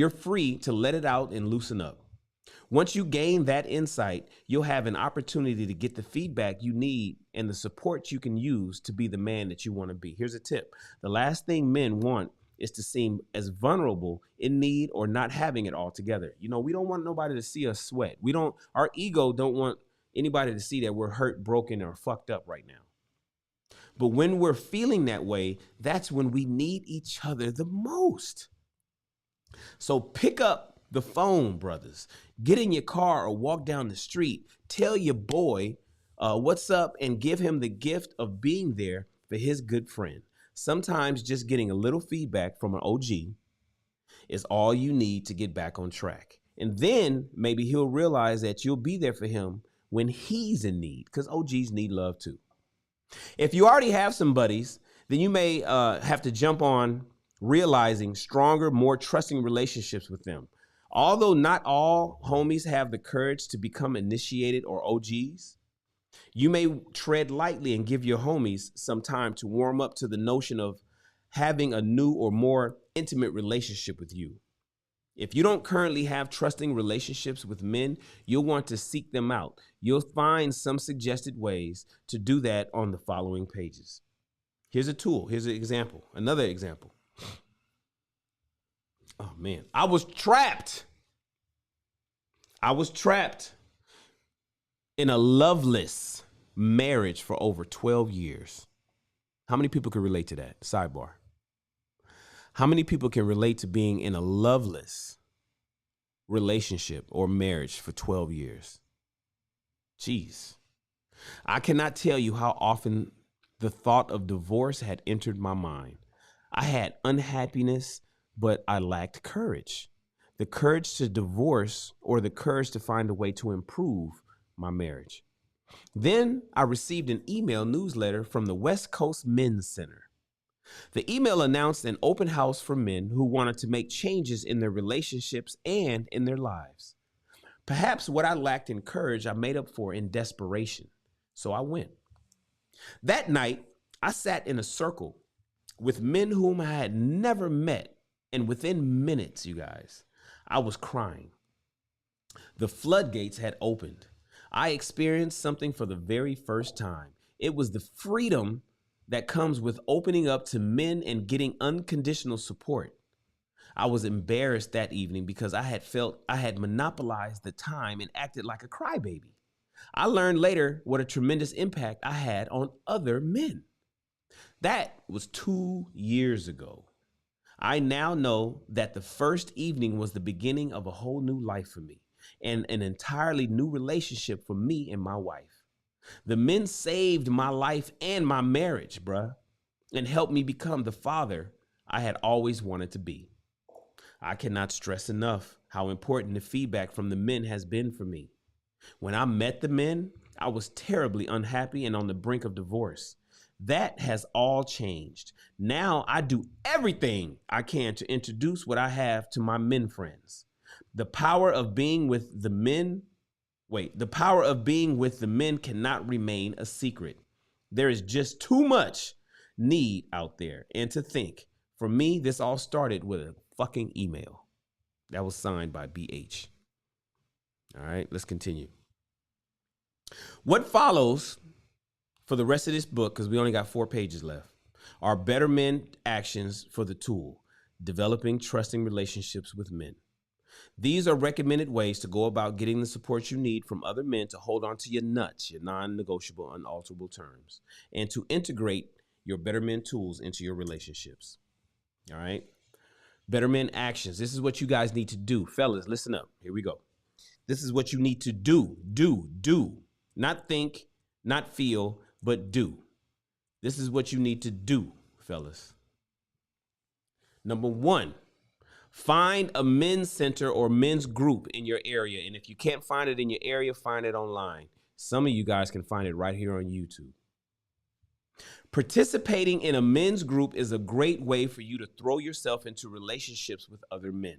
Speaker 6: free to let it out and loosen up. Once you gain that insight, you'll have an opportunity to get the feedback you need and the support you can use to be the man that you want to be. Here's a tip. The last thing men want is to seem as vulnerable, in need, or not having it all together. You know, we don't want nobody to see us sweat. Our ego don't want anybody to see that we're hurt, broken, or fucked up right now. But when we're feeling that way, that's when we need each other the most. So pick up the phone, brothers. Get in your car or walk down the street. Tell your boy what's up and give him the gift of being there for his good friend. Sometimes just getting a little feedback from an OG is all you need to get back on track. And then maybe he'll realize that you'll be there for him when he's in need, because OGs need love too. If you already have some buddies, then you may have to jump on realizing stronger, more trusting relationships with them. Although not all homies have the courage to become initiated or OGs, you may tread lightly and give your homies some time to warm up to the notion of having a new or more intimate relationship with you. If you don't currently have trusting relationships with men, you'll want to seek them out. You'll find some suggested ways to do that on the following pages. Here's a tool. Here's an example. Another example. Oh, man. I was trapped in a loveless marriage for over 12 years. How many people can relate to that? Sidebar. How many people can relate to being in a loveless relationship or marriage for 12 years? Jeez. I cannot tell you how often the thought of divorce had entered my mind. I had unhappiness, but I lacked courage. The courage to divorce or the courage to find a way to improve my marriage. Then I received an email newsletter from the West Coast Men's Center. The email announced an open house for men who wanted to make changes in their relationships and in their lives. Perhaps what I lacked in courage, I made up for in desperation. So I went. That night, I sat in a circle with men whom I had never met, and within minutes, you guys, I was crying. The floodgates had opened. I experienced something for the very first time. It was the freedom that comes with opening up to men and getting unconditional support. I was embarrassed that evening because I had felt I had monopolized the time and acted like a crybaby. I learned later what a tremendous impact I had on other men. That was 2 years ago. I now know that the first evening was the beginning of a whole new life for me and an entirely new relationship for me and my wife. The men saved my life and my marriage, bruh, and helped me become the father I had always wanted to be. I cannot stress enough how important the feedback from the men has been for me. When I met the men, I was terribly unhappy and on the brink of divorce. That has all changed. Now I do everything I can to introduce what I have to my men friends. The power of being with the men cannot remain a secret. There is just too much need out there. And to think, for me, this all started with a fucking email. That was signed by BH. All right, let's continue. What follows for the rest of this book, because we only got 4 pages left, are better men actions for the tool, developing trusting relationships with men. These are recommended ways to go about getting the support you need from other men to hold on to your nuts, your non-negotiable, unalterable terms, and to integrate your better men tools into your relationships. All right. Better men actions. This is what you guys need to do. Fellas, listen up. Here we go. This is what you need to do. Do. Not think, not feel, but do. This is what you need to do, fellas. Number 1, find a men's center or men's group in your area. And if you can't find it in your area, find it online. Some of you guys can find it right here on YouTube. Participating in a men's group is a great way for you to throw yourself into relationships with other men.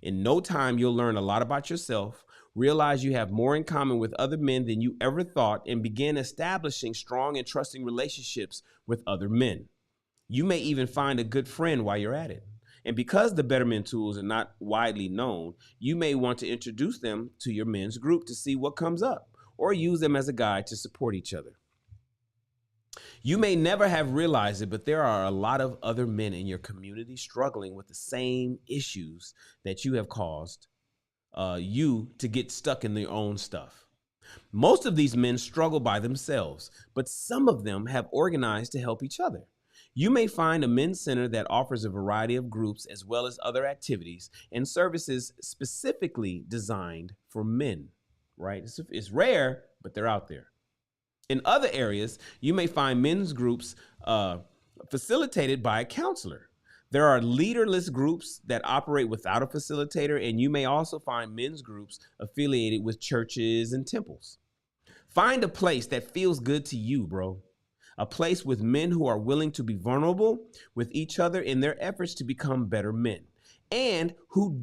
Speaker 6: In no time, you'll learn a lot about yourself, realize you have more in common with other men than you ever thought, and begin establishing strong and trusting relationships with other men. You may even find a good friend while you're at it. And because the Better Men tools are not widely known, you may want to introduce them to your men's group to see what comes up, or use them as a guide to support each other. You may never have realized it, but there are a lot of other men in your community struggling with the same issues that you have caused you to get stuck in their own stuff. Most of these men struggle by themselves, but some of them have organized to help each other. You may find a men's center that offers a variety of groups as well as other activities and services specifically designed for men, right? It's rare, but they're out there. In other areas, you may find men's groups facilitated by a counselor. There are leaderless groups that operate without a facilitator, and you may also find men's groups affiliated with churches and temples. Find a place that feels good to you, bro. A place with men who are willing to be vulnerable with each other in their efforts to become better men, and who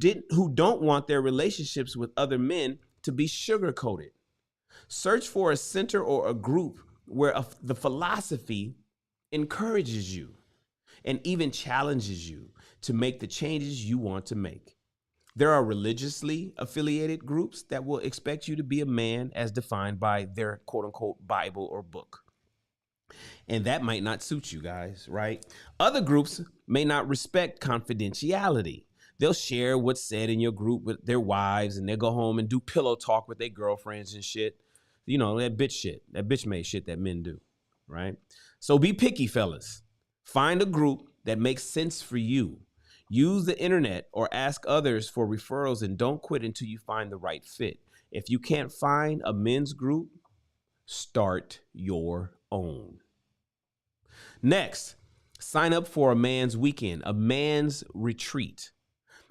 Speaker 6: don't want their relationships with other men to be sugar-coated. Search for a center or a group where the philosophy encourages you and even challenges you to make the changes you want to make. There are religiously affiliated groups that will expect you to be a man as defined by their quote-unquote Bible or book. And that might not suit you guys, right? Other groups may not respect confidentiality. They'll share what's said in your group with their wives, and they'll go home and do pillow talk with their girlfriends and shit. You know, that bitch made shit that men do, right? So be picky, fellas. Find a group that makes sense for you. Use the internet or ask others for referrals, and don't quit until you find the right fit. If you can't find a men's group, start your own. Next, sign up for a man's weekend, a man's retreat.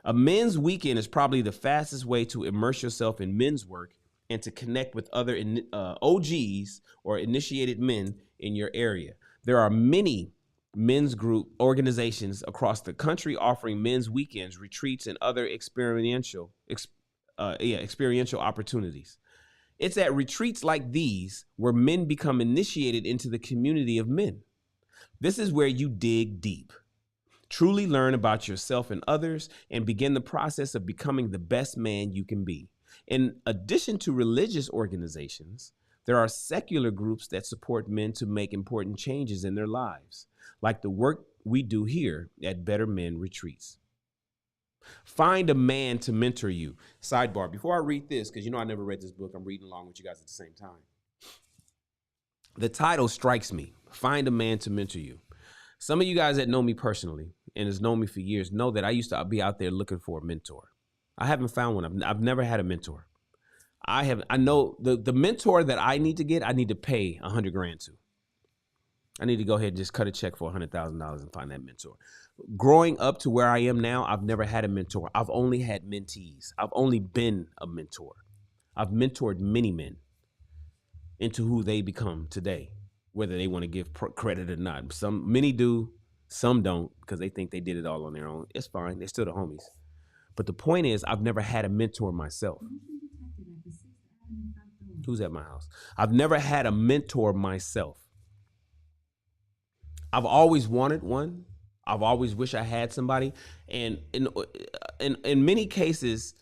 Speaker 6: A men's weekend is probably the fastest way to immerse yourself in men's work and to connect with other OGs or initiated men in your area. There are many men's group organizations across the country offering men's weekends, retreats, and other experiential opportunities. It's at retreats like these where men become initiated into the community of men. This is where you dig deep, truly learn about yourself and others, and begin the process of becoming the best man you can be. In addition to religious organizations, there are secular groups that support men to make important changes in their lives, like the work we do here at Better Men Retreats. Find a man to mentor you. Sidebar, before I read this, because you know I never read this book, I'm reading along with you guys at the same time. The title strikes me, Find a Man to Mentor You. Some of you guys that know me personally and has known me for years know that I used to be out there looking for a mentor. I haven't found one. I've never had a mentor. I know the mentor that I need to get, I need to pay $100,000 to. I need to go ahead and just cut a check for $100,000 and find that mentor. Growing up to where I am now, I've never had a mentor. I've only had mentees. I've only been a mentor. I've mentored many men into who they become today, whether they want to give credit or not. Many do, some don't, because they think they did it all on their own. It's fine. They're still the homies. But the point is, I've never had a mentor myself. Who's at my house? I've never had a mentor myself. I've always wanted one. I've always wished I had somebody. And in many cases,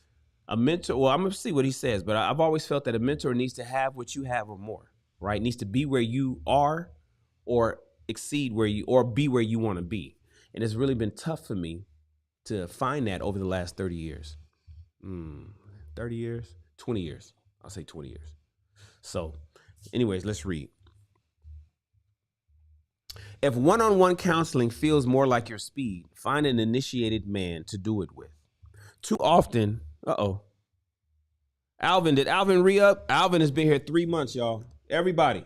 Speaker 6: a mentor, well, I'm going to see what he says, but I've always felt that a mentor needs to have what you have or more, right? Needs to be where you are or exceed or be where you want to be. And it's really been tough for me to find that over the last 30 years. 30 years? 20 years. I'll say 20 years. So anyways, let's read. If one-on-one counseling feels more like your speed, find an initiated man to do it with. Too often, Alvin, did Alvin re-up? Alvin has been here 3 months, y'all. Everybody,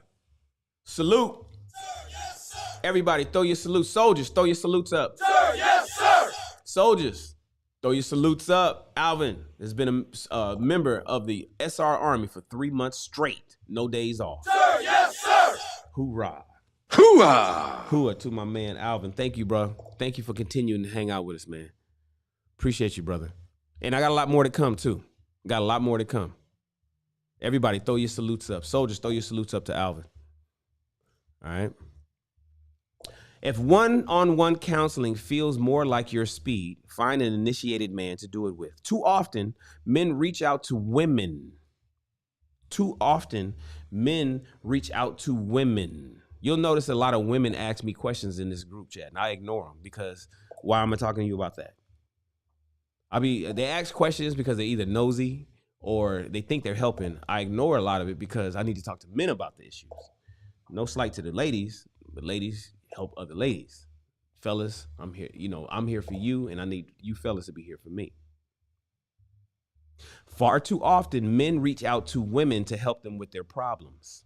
Speaker 6: salute. Sir, yes, sir. Everybody, throw your salutes. Soldiers, throw your salutes up. Sir, yes, sir. Soldiers, throw your salutes up. Alvin has been a member of the SR Army for 3 months straight. No days off. Sir, yes, sir. Hoorah. Hooah! Hooah to my man, Alvin. Thank you, bro. Thank you for continuing to hang out with us, man. Appreciate you, brother. And I got a lot more to come, too. Got a lot more to come. Everybody, throw your salutes up. Soldiers, throw your salutes up to Alvin. All right. If one-on-one counseling feels more like your speed, find an initiated man to do it with. Too often, men reach out to women. Too often, men reach out to women. You'll notice a lot of women ask me questions in this group chat, and I ignore them because why am I talking to you about that? They ask questions because they're either nosy or they think they're helping. I ignore a lot of it because I need to talk to men about the issues. No slight to the ladies, but ladies help other ladies. Fellas, I'm here. I'm here for you, and I need you fellas to be here for me. Far too often, men reach out to women to help them with their problems.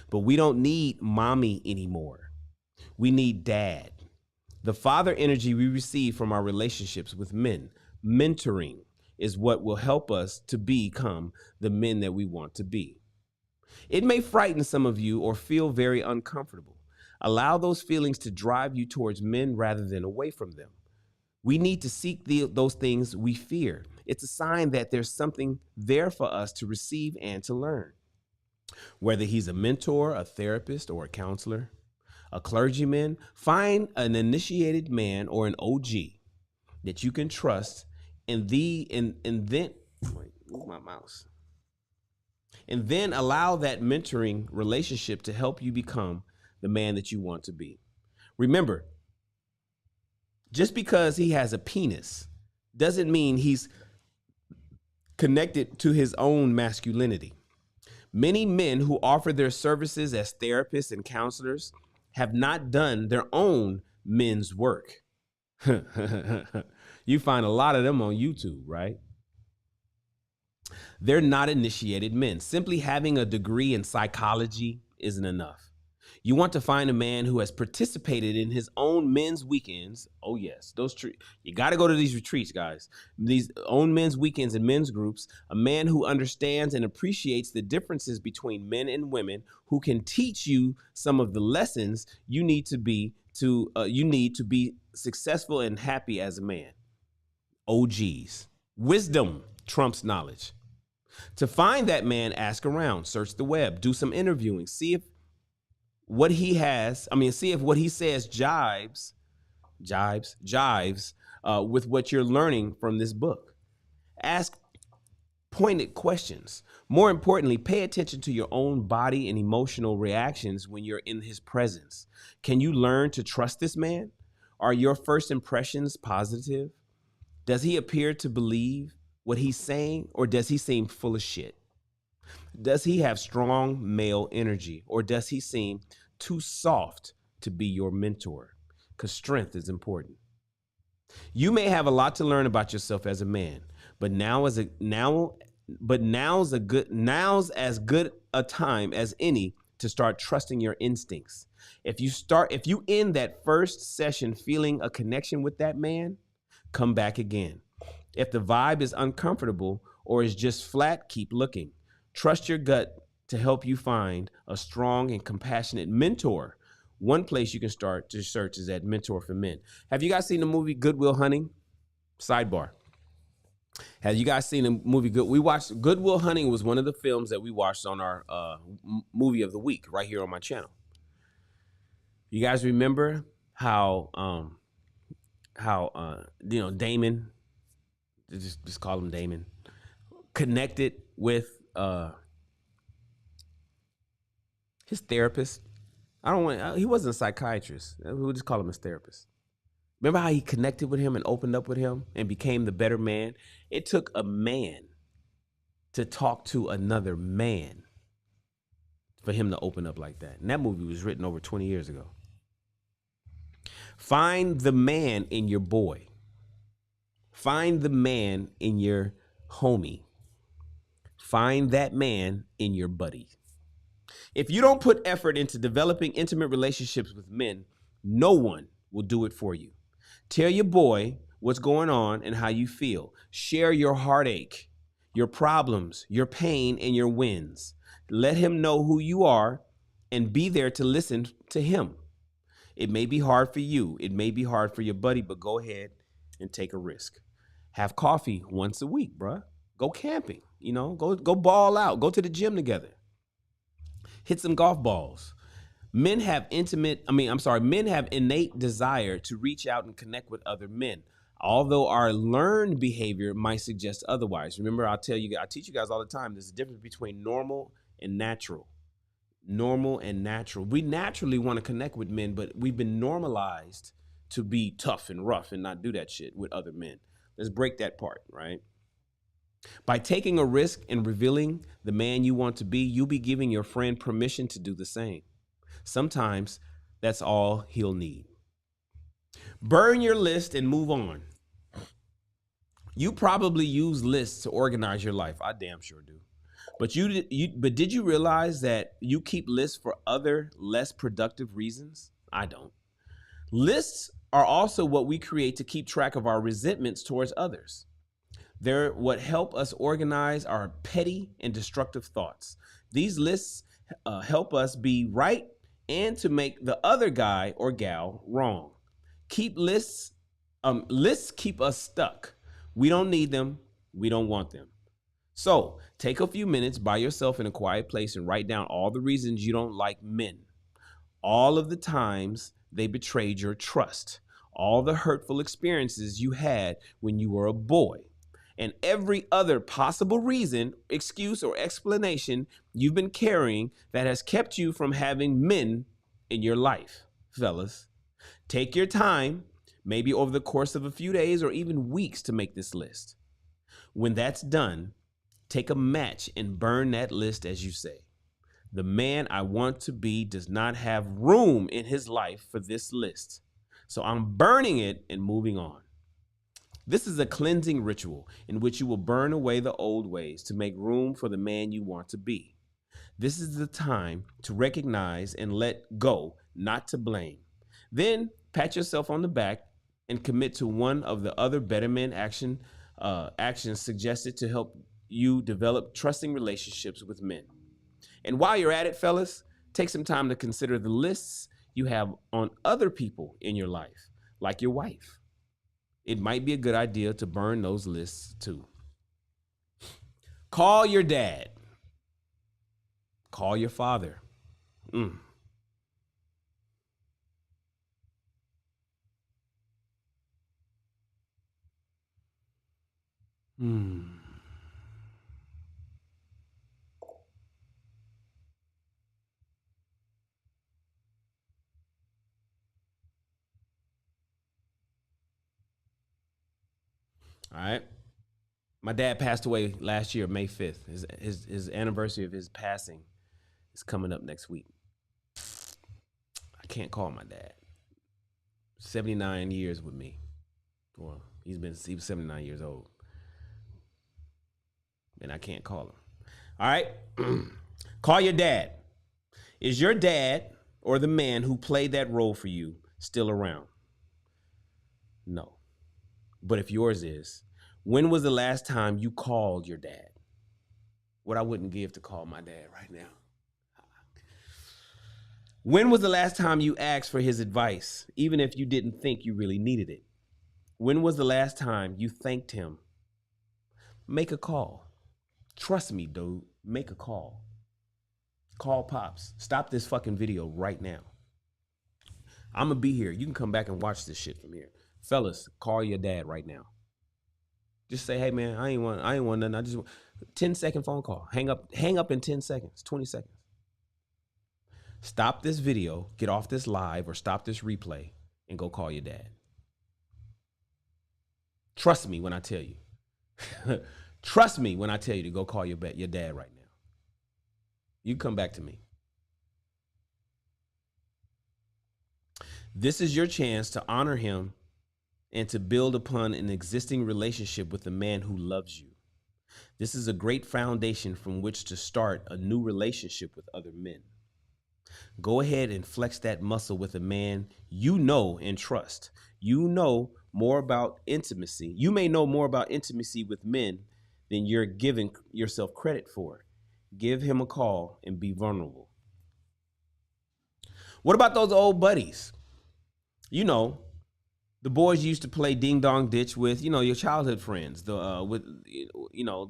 Speaker 6: But we don't need mommy anymore. We need dad. The father energy we receive from our relationships with men, mentoring, is what will help us to become the men that we want to be. It may frighten some of you or feel very uncomfortable. Allow those feelings to drive you towards men rather than away from them. We need to seek those things we fear. It's a sign that there's something there for us to receive and to learn. Whether he's a mentor, a therapist, or a counselor, a clergyman, find an initiated man or an OG that you can trust, and then move my mouse. And then allow that mentoring relationship to help you become the man that you want to be. Remember, just because he has a penis doesn't mean he's connected to his own masculinity. Many men who offer their services as therapists and counselors have not done their own men's work. You find a lot of them on YouTube, right? They're not initiated men. Simply having a degree in psychology isn't enough. You want to find a man who has participated in his own men's weekends. Oh yes, you got to go to these retreats, guys. These own men's weekends and men's groups. A man who understands and appreciates the differences between men and women, who can teach you some of the lessons you need to be successful and happy as a man. OGs. Wisdom trumps knowledge. To find that man, ask around, search the web, do some interviewing, see if what he says jives with what you're learning from this book. Ask pointed questions. More importantly, pay attention to your own body and emotional reactions when you're in his presence. Can you learn to trust this man? Are your first impressions positive? Does he appear to believe what he's saying, or does he seem full of shit? Does he have strong male energy, or does he seem too soft to be your mentor? Because strength is important. You may have a lot to learn about yourself as a man, but now's as good a time as any to start trusting your instincts. If you end that first session feeling a connection with that man, come back again. If the vibe is uncomfortable or is just flat, keep looking. Trust your gut to help you find a strong and compassionate mentor. One place you can start to search is at Mentor for Men. Have you guys seen the movie Good Will Hunting? Sidebar. Have you guys seen the movie we watched? Good Will Hunting was one of the films that we watched on our movie of the week right here on my channel. You guys remember how Damon, just call him Damon, connected with his therapist? He wasn't a psychiatrist. We'll just call him his therapist. Remember how he connected with him and opened up with him and became the better man? It took a man to talk to another man for him to open up like that. And that movie was written over 20 years ago. Find the man in your boy. Find the man in your homie. Find that man in your buddy. If you don't put effort into developing intimate relationships with men, no one will do it for you. Tell your boy what's going on and how you feel. Share your heartache, your problems, your pain, and your wins. Let him know who you are and be there to listen to him. It may be hard for you. It may be hard for your buddy, but go ahead and take a risk. Have coffee once a week, bruh. Go camping, go ball out. Go to the gym together. Hit some golf balls. Men have innate desire to reach out and connect with other men, although our learned behavior might suggest otherwise. Remember, I teach you guys all the time, there's a difference between normal and natural. Normal and natural. We naturally want to connect with men, but we've been normalized to be tough and rough and not do that shit with other men. Let's break that part, right? By taking a risk and revealing the man you want to be, you'll be giving your friend permission to do the same. Sometimes that's all he'll need. Burn your list and move on. You probably use lists to organize your life. I damn sure do. But did you realize that you keep lists for other less productive reasons? I don't. Lists are also what we create to keep track of our resentments towards others. They're what help us organize our petty and destructive thoughts. These lists help us be right and to make the other guy or gal wrong. Lists keep us stuck. We don't need them. We don't want them. So take a few minutes by yourself in a quiet place and write down all the reasons you don't like men. All of the times they betrayed your trust. All the hurtful experiences you had when you were a boy. And every other possible reason, excuse, or explanation you've been carrying that has kept you from having men in your life. Fellas, take your time, maybe over the course of a few days or even weeks, to make this list. When that's done, take a match and burn that list as you say. The man I want to be does not have room in his life for this list. So I'm burning it and moving on. This is a cleansing ritual in which you will burn away the old ways to make room for the man you want to be. This is the time to recognize and let go, not to blame. Then pat yourself on the back and commit to one of the other betterment actions suggested to help you develop trusting relationships with men. And while you're at it, fellas, take some time to consider the lists you have on other people in your life, like your wife. It might be a good idea to burn those lists too. Call your dad. Call your father. All right. My dad passed away last year, May 5th. His anniversary of his passing is coming up next week. I can't call my dad. 79 years with me. Well, he was 79 years old. And I can't call him. All right. Call your dad. Is your dad or the man who played that role for you still around? No. But if yours is, when was the last time you called your dad? What I wouldn't give to call my dad right now. When was the last time you asked for his advice, even if you didn't think you really needed it? When was the last time you thanked him? Make a call. Trust me, dude. Make a call. Call Pops. Stop this fucking video right now. I'm going to be here. You can come back and watch this shit from here. Fellas, call your dad right now. Just say, hey, man, I ain't want nothing. I just want 10-second phone call. Hang up in 10 seconds, 20 seconds. Stop this video, get off this live or stop this replay and go call your dad. Trust me when I tell you. Trust me when I tell you to go call your dad right now. You come back to me. This is your chance to honor him and to build upon an existing relationship with the man who loves you. This is a great foundation from which to start a new relationship with other men. Go ahead and flex that muscle with a man you know and trust. You know more about intimacy. You may know more about intimacy with men than you're giving yourself credit for. Give him a call and be vulnerable. What about those old buddies? You know, the boys you used to play ding dong ditch with, you know, your childhood friends, the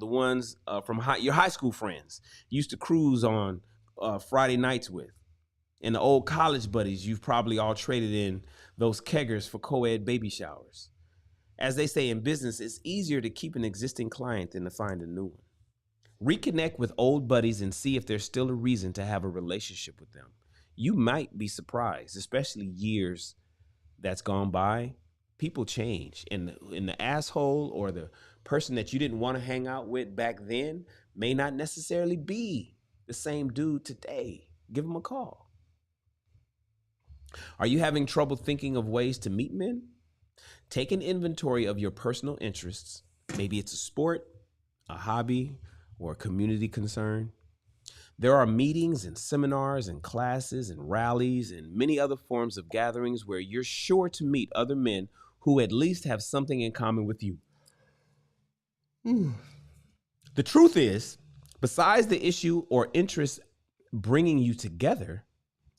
Speaker 6: ones from your high school friends you used to cruise on Friday nights with, and the old college buddies you've probably all traded in those keggers for co-ed baby showers. As they say in business, it's easier to keep an existing client than to find a new one. Reconnect with old buddies and see if there's still a reason to have a relationship with them. You might be surprised, especially years that's gone by. People change, and the asshole or the person that you didn't want to hang out with back then may not necessarily be the same dude today. Give them a call. Are you having trouble thinking of ways to meet men? Take an inventory of your personal interests. Maybe it's a sport, a hobby, or a community concern. There are meetings and seminars and classes and rallies and many other forms of gatherings where you're sure to meet other men who at least have something in common with you. The truth is, besides the issue or interest bringing you together,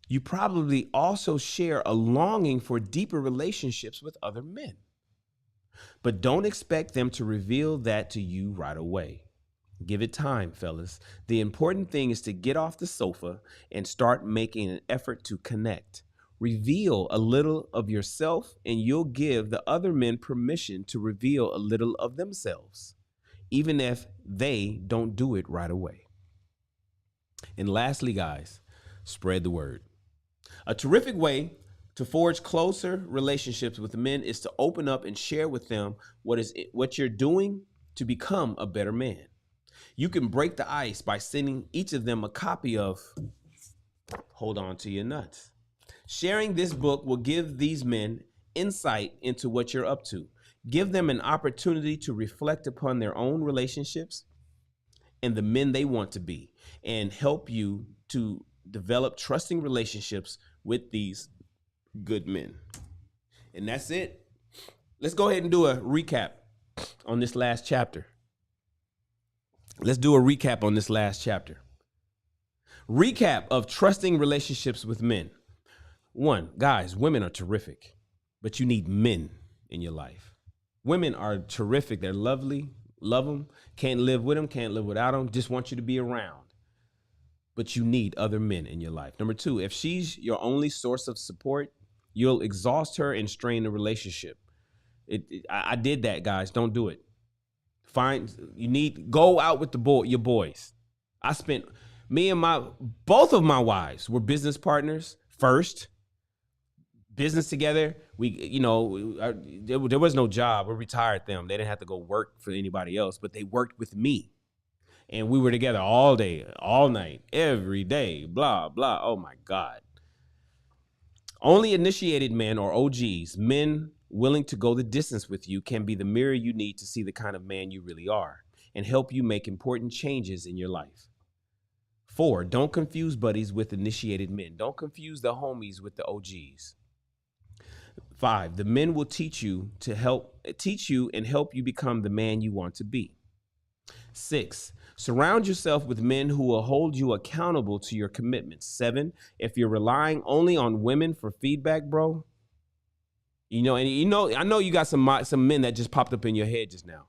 Speaker 6: you probably also share a longing for deeper relationships with other men. But don't expect them to reveal that to you right away. Give it time, fellas. The important thing is to get off the sofa and start making an effort to connect. Reveal a little of yourself, and you'll give the other men permission to reveal a little of themselves, even if they don't do it right away. And lastly, guys, spread the word. A terrific way to forge closer relationships with men is to open up and share with them what you're doing to become a better man. You can break the ice by sending each of them a copy of Hold On to Your Nuts. Sharing this book will give these men insight into what you're up to. Give them an opportunity to reflect upon their own relationships and the men they want to be, and help you to develop trusting relationships with these good men. And that's it. Let's go ahead and do a recap on this last chapter. Recap of trusting relationships with men. 1, guys, women are terrific, but you need men in your life. Women are terrific. They're lovely. Love them. Can't live with them. Can't live without them. Just want you to be around. But you need other men in your life. Number 2, if she's your only source of support, you'll exhaust her and strain the relationship. I did that, guys. Don't do it. Go out with your boys. Both of my wives were business partners first. Business together. There was no job. We retired them. They didn't have to go work for anybody else, but they worked with me. And we were together all day, all night, every day, blah, blah. Oh my God. Only initiated men or OGs, men willing to go the distance with you, can be the mirror you need to see the kind of man you really are and help you make important changes in your life. 4, don't confuse buddies with initiated men. Don't confuse the homies with the OGs. 5, the men will teach you and help you become the man you want to be. 6, surround yourself with men who will hold you accountable to your commitments. 7, if you're relying only on women for feedback, bro, I know you got some men that just popped up in your head just now.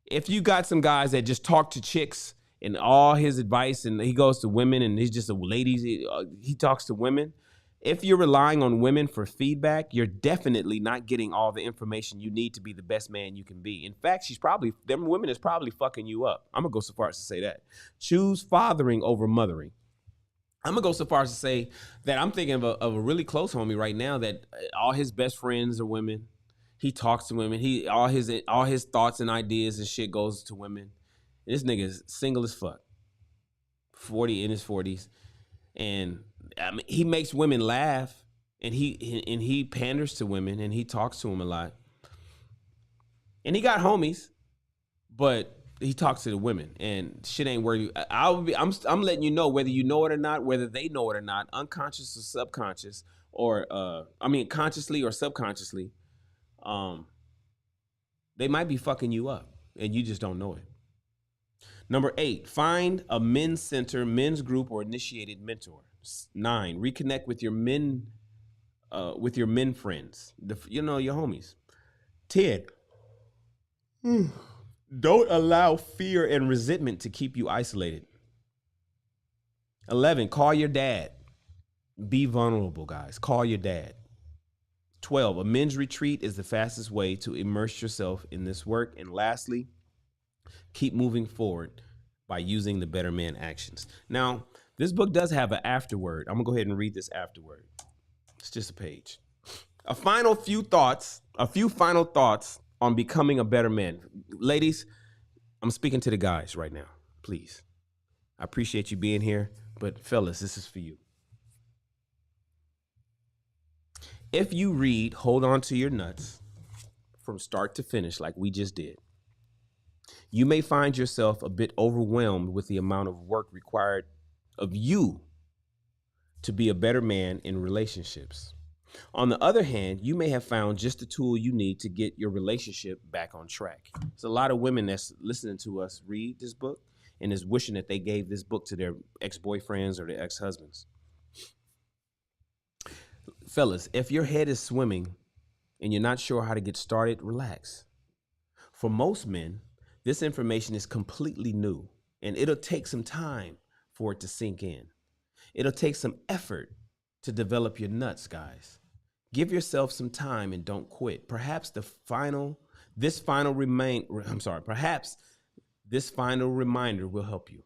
Speaker 6: If you got some guys that just talk to chicks and all his advice, and he goes to women and he's just a lady, he talks to women. If you're relying on women for feedback, you're definitely not getting all the information you need to be the best man you can be. In fact, them women is probably fucking you up. I'm gonna go so far as to say that. Choose fathering over mothering. I'm gonna go so far as to say that I'm thinking of a really close homie right now that all his best friends are women. He talks to women. All his thoughts and ideas and shit goes to women. And this nigga is single as fuck. 40 in his 40s. And I mean, he makes women laugh, and he panders to women, and he talks to them a lot. And he got homies, but he talks to the women, and shit ain't worthy. I'm letting you know, whether you know it or not, whether they know it or not, unconscious or subconscious, or consciously or subconsciously, they might be fucking you up, and you just don't know it. Number 8, find a men's center, men's group, or initiated mentor. 9, reconnect with your men friends, your homies. 10, don't allow fear and resentment to keep you isolated. 11, call your dad. Be vulnerable, guys. Call your dad. 12, a men's retreat is the fastest way to immerse yourself in this work. And lastly, keep moving forward by using the Better Man actions. Now, this book does have an afterword. I'm gonna go ahead and read this afterword. It's just a page. A few final thoughts on becoming a better man. Ladies, I'm speaking to the guys right now. Please. I appreciate you being here, but fellas, this is for you. If you read Hold On to Your Nuts from start to finish like we just did, you may find yourself a bit overwhelmed with the amount of work required of you to be a better man in relationships. On the other hand, you may have found just the tool you need to get your relationship back on track. There's a lot of women that's listening to us read this book and is wishing that they gave this book to their ex-boyfriends or their ex-husbands. Fellas, if your head is swimming and you're not sure how to get started, relax. For most men, this information is completely new, and it'll take some time for it to sink in. It'll take some effort to develop your nuts, guys. Give yourself some time and don't quit. Perhaps this final reminder will help you.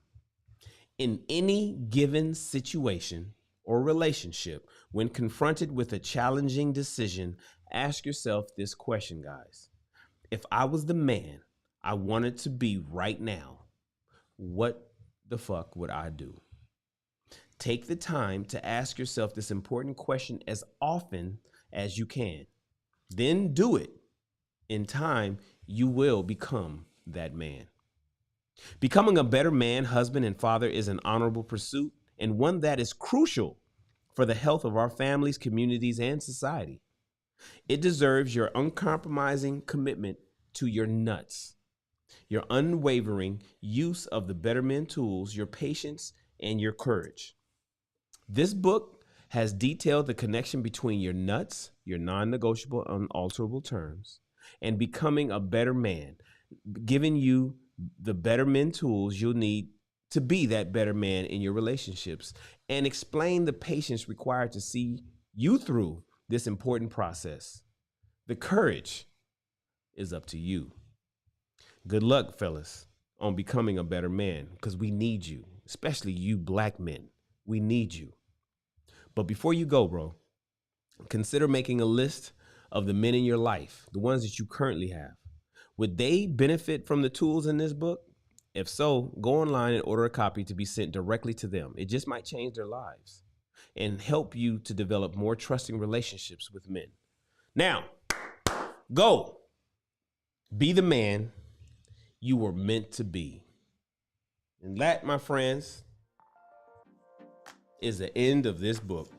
Speaker 6: In any given situation or relationship, when confronted with a challenging decision, ask yourself this question, guys. If I was the man I wanted to be right now, what the fuck would I do? Take the time to ask yourself this important question as often as you can. Then do it in time, you will become that man. Becoming a better man, husband, and father is an honorable pursuit and one that is crucial for the health of our families, communities, and society. It deserves your uncompromising commitment to your nuts, your unwavering use of the better men tools, your patience, and your courage. This book has detailed the connection between your nuts, your non-negotiable, unalterable terms, and becoming a better man, giving you the better men tools you'll need to be that better man in your relationships, and explain the patience required to see you through this important process. The courage is up to you. Good luck, fellas, on becoming a better man, because we need you, especially you black men. We need you. But before you go, bro, consider making a list of the men in your life, the ones that you currently have. Would they benefit from the tools in this book? If so, go online and order a copy to be sent directly to them. It just might change their lives and help you to develop more trusting relationships with men. Now, go. Be the man you were meant to be. And that, my friends, is the end of this book.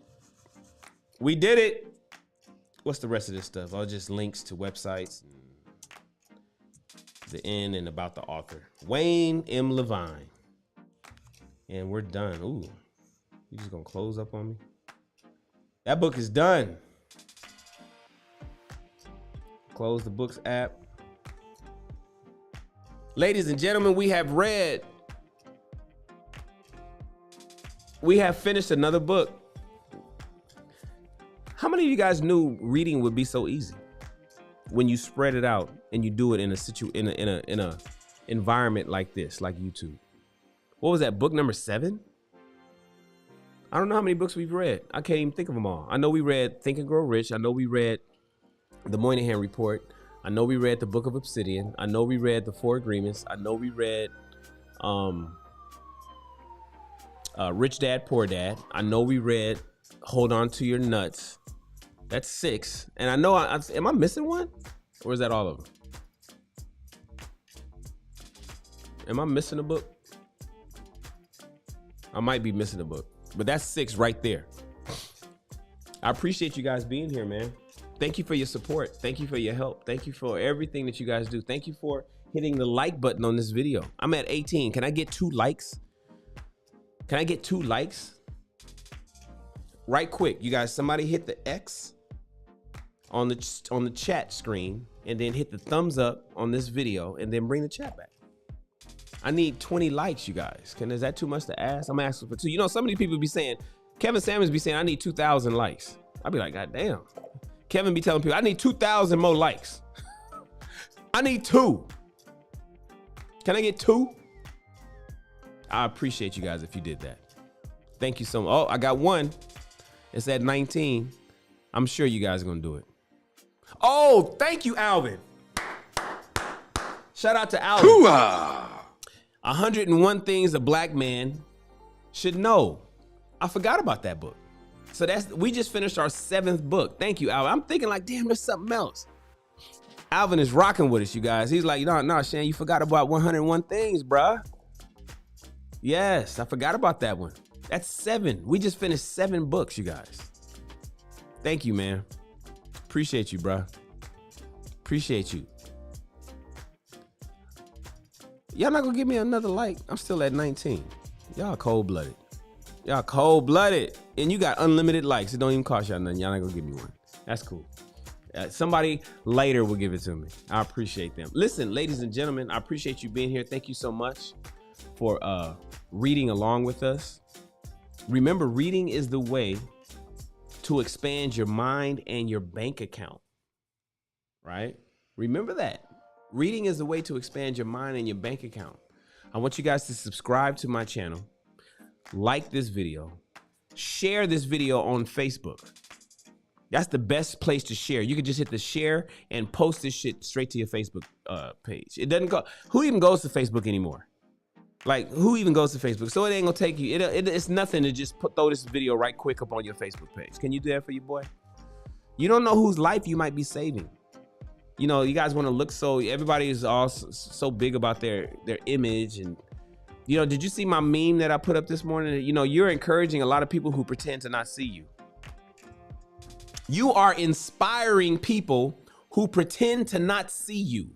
Speaker 6: We did it. What's the rest of this stuff? All just links to websites, and the end, and about the author, Wayne M. Levine. And we're done. Ooh, you just gonna close up on me? That book is done. Close the books app. Ladies and gentlemen, we have finished another book. How many of you guys knew reading would be so easy when you spread it out and you do it in a environment like this, like YouTube? What was that, book number 7? I don't know how many books we've read. I can't even think of them all. I know we read Think and Grow Rich. I know we read The Moynihan Report. I know we read The Book of Obsidian. I know we read The 4 Agreements. I know we read Rich Dad, Poor Dad. I know we read Hold On to Your Nuts. That's 6. And I know, am I missing one? Or is that all of them? Am I missing a book? I might be missing a book, but that's 6 right there. I appreciate you guys being here, man. Thank you for your support. Thank you for your help. Thank you for everything that you guys do. Thank you for hitting the like button on this video. I'm at 18. Can I get 2 likes? Can I get 2 likes? Right quick, you guys, somebody hit the X on the chat screen, and then hit the thumbs up on this video, and then bring the chat back. I need 20 likes, you guys. Is that too much to ask? I'm asking for 2. You know, some of these people be saying, Kevin Samuels be saying, I need 2,000 likes. I'll be like, God damn. Kevin be telling people, I need 2,000 more likes. I need 2. Can I get 2? I appreciate you guys if you did that. Thank you so much. Oh, I got 1. It's at 19. I'm sure you guys are going to do it. Oh, thank you, Alvin. Shout out to Alvin. Hoo-ah! 101 Things a Black Man Should Know. I forgot about that book. So we just finished our 7th book. Thank you, Alvin. I'm thinking like, damn, there's something else. Alvin is rocking with us, you guys. He's like, no, Shan, you forgot about 101 Things, bruh. Yes, I forgot about that one. That's 7. We just finished 7 books, you guys. Thank you, man. Appreciate you, bruh. Appreciate you. Y'all not gonna give me another like? I'm still at 19. Y'all cold-blooded. Y'all cold-blooded. And you got unlimited likes. It don't even cost y'all nothing. Y'all not gonna give me one. That's cool. Somebody later will give it to me. I appreciate them. Listen, ladies and gentlemen, I appreciate you being here. Thank you so much for reading along with us. Remember, reading is the way to expand your mind and your bank account, right? Remember that. Reading is the way to expand your mind and your bank account. I want you guys to subscribe to my channel, like this video, share this video on Facebook. That's the best place to share. You can just hit the share and post this shit straight to your Facebook page. It doesn't go, who even goes to Facebook anymore? Like, who even goes to Facebook? So it ain't gonna take you, it's nothing to just throw this video right quick up on your Facebook page. Can you do that for your boy? You don't know whose life you might be saving. you know, you guys want to look so, everybody is all so big about their image. And, you know, did you see my meme that I put up this morning? You know, you're encouraging a lot of people who pretend to not see you. You are inspiring people who pretend to not see you,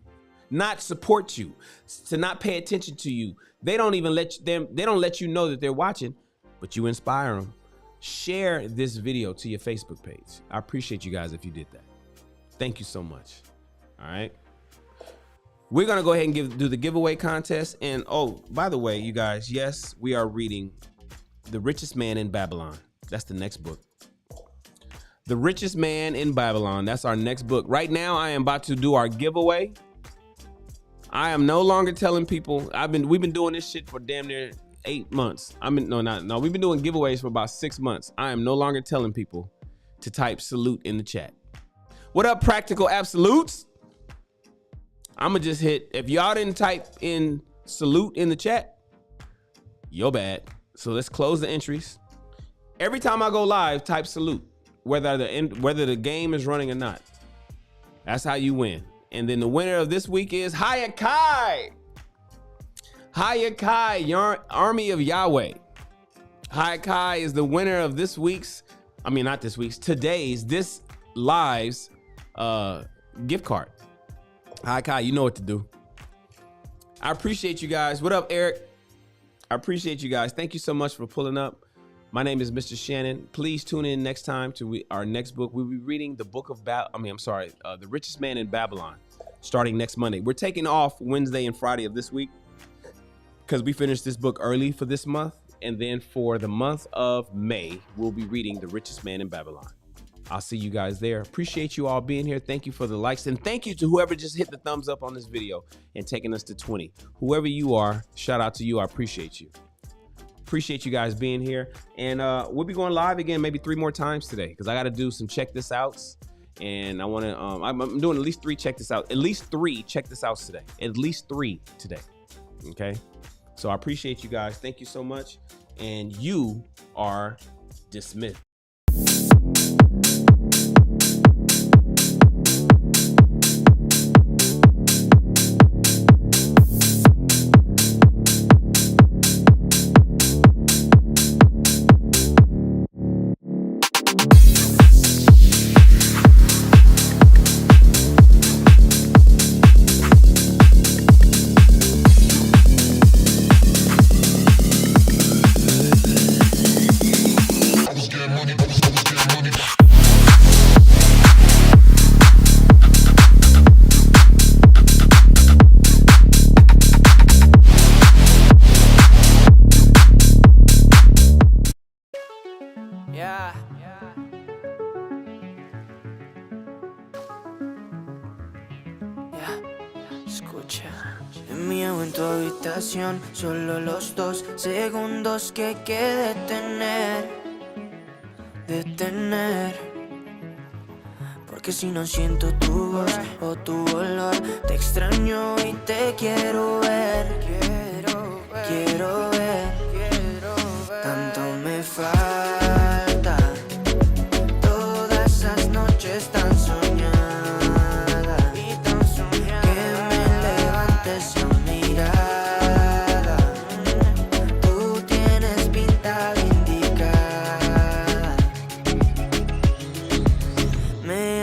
Speaker 6: not support you, to not pay attention to you. They don't even let you know that they're watching, but you inspire them. Share this video to your Facebook page. I appreciate you guys if you did that. Thank you so much. All right. We're going to go ahead and do the giveaway contest. And oh, by the way, you guys, yes, we are reading The Richest Man in Babylon. That's the next book. The Richest Man in Babylon. That's our next book. Right now, I am about to do our giveaway. I am no longer telling people. We've been doing this shit for damn near 8 months. We've been doing giveaways for about 6 months. I am no longer telling people to type salute in the chat. What up, Practical Absolutes? I'm gonna just hit, if y'all didn't type in salute in the chat, you're bad. So let's close the entries. Every time I go live, type salute, whether the game is running or not. That's how you win. And then the winner of this week is Hayakai. Hayakai, your Army of Yahweh. Hayakai is the winner of this live's gift card. Hayakai, you know what to do. I appreciate you guys. What up, Eric? I appreciate you guys. Thank you so much for pulling up. My name is Mr. Shannon. Please tune in next time to our next book. We'll be reading the book of The Richest Man in Babylon, starting next Monday. We're taking off Wednesday and Friday of this week because we finished this book early for this month. And then for the month of May, we'll be reading The Richest Man in Babylon. I'll see you guys there. Appreciate you all being here. Thank you for the likes. And thank you to whoever just hit the thumbs up on this video and taking us to 20. Whoever you are, shout out to you. I appreciate you. Appreciate you guys being here. And we'll be going live again maybe 3 more times today because I got to do some check this outs. And I want to, I'm doing at least 3 check this out. At least 3 check this outs today. At least 3 today. Okay. So I appreciate you guys. Thank you so much. And you are dismissed.
Speaker 2: Mío en tu habitación, solo los 2 segundos que hay que detener. Porque si no siento tu voz o tu olor, te extraño y te quiero ver. Tanto me falta, todas esas noches tan soñadas.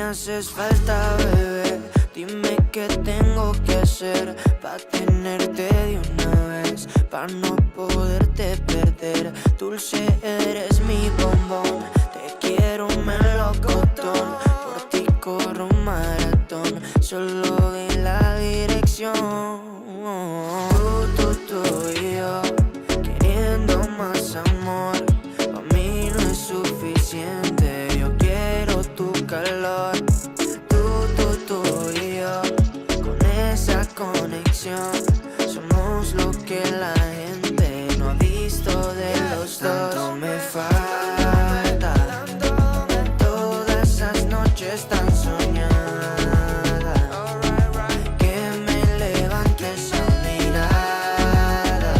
Speaker 2: Haces falta, bebé. Dime qué tengo que hacer pa' tenerte de una vez, pa' no poderte perder. Dulce, eres mi bombón. Te quiero melocotón. Por ti corro un maratón. Solo de la dirección. Tú y yo, queriendo más amor. Pa' mí no es suficiente. Yo quiero tu calor. Tú y yo, con esa conexión, somos lo que la gente no ha visto de los dos. Tanto me falta, todas esas noches tan soñadas, que me levantes a mirada.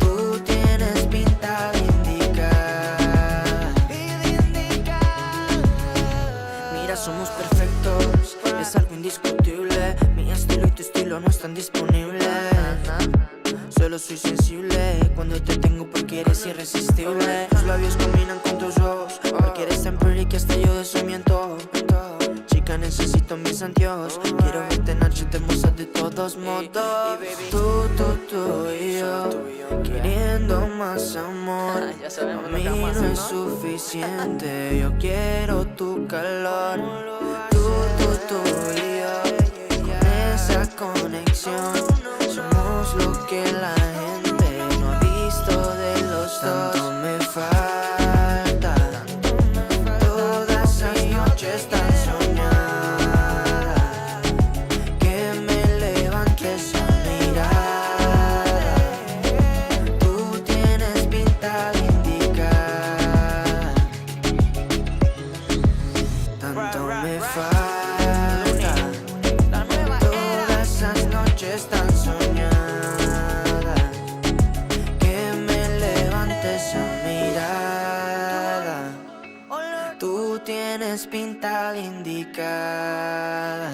Speaker 2: Tú tienes pinta de indicar. Mira, somos perfectos, es algo indiscutible. indiscutible. Mi estilo y tu estilo no están disponibles. Solo soy sensible cuando te tengo porque eres irresistible. Tus labios combinan con tus ojos porque eres tan pretty que hasta yo de eso miento. Chica, necesito mis anteojos. Quiero verte en noche hermosa de todos modos. Tú y yo queriendo más amor. A mí no es suficiente. Yo quiero tu calor. Tú y yo con esa conexión. Somos lo que la gente no ha visto de los dos. Tanto me falta, todas esas noches tan soñadas, que me levantes a mirar. Tú tienes pinta de indicada. Tanto me falta, todas esas noches tan soñadas, que me levantes a mirada. Tú tienes pinta de indicada.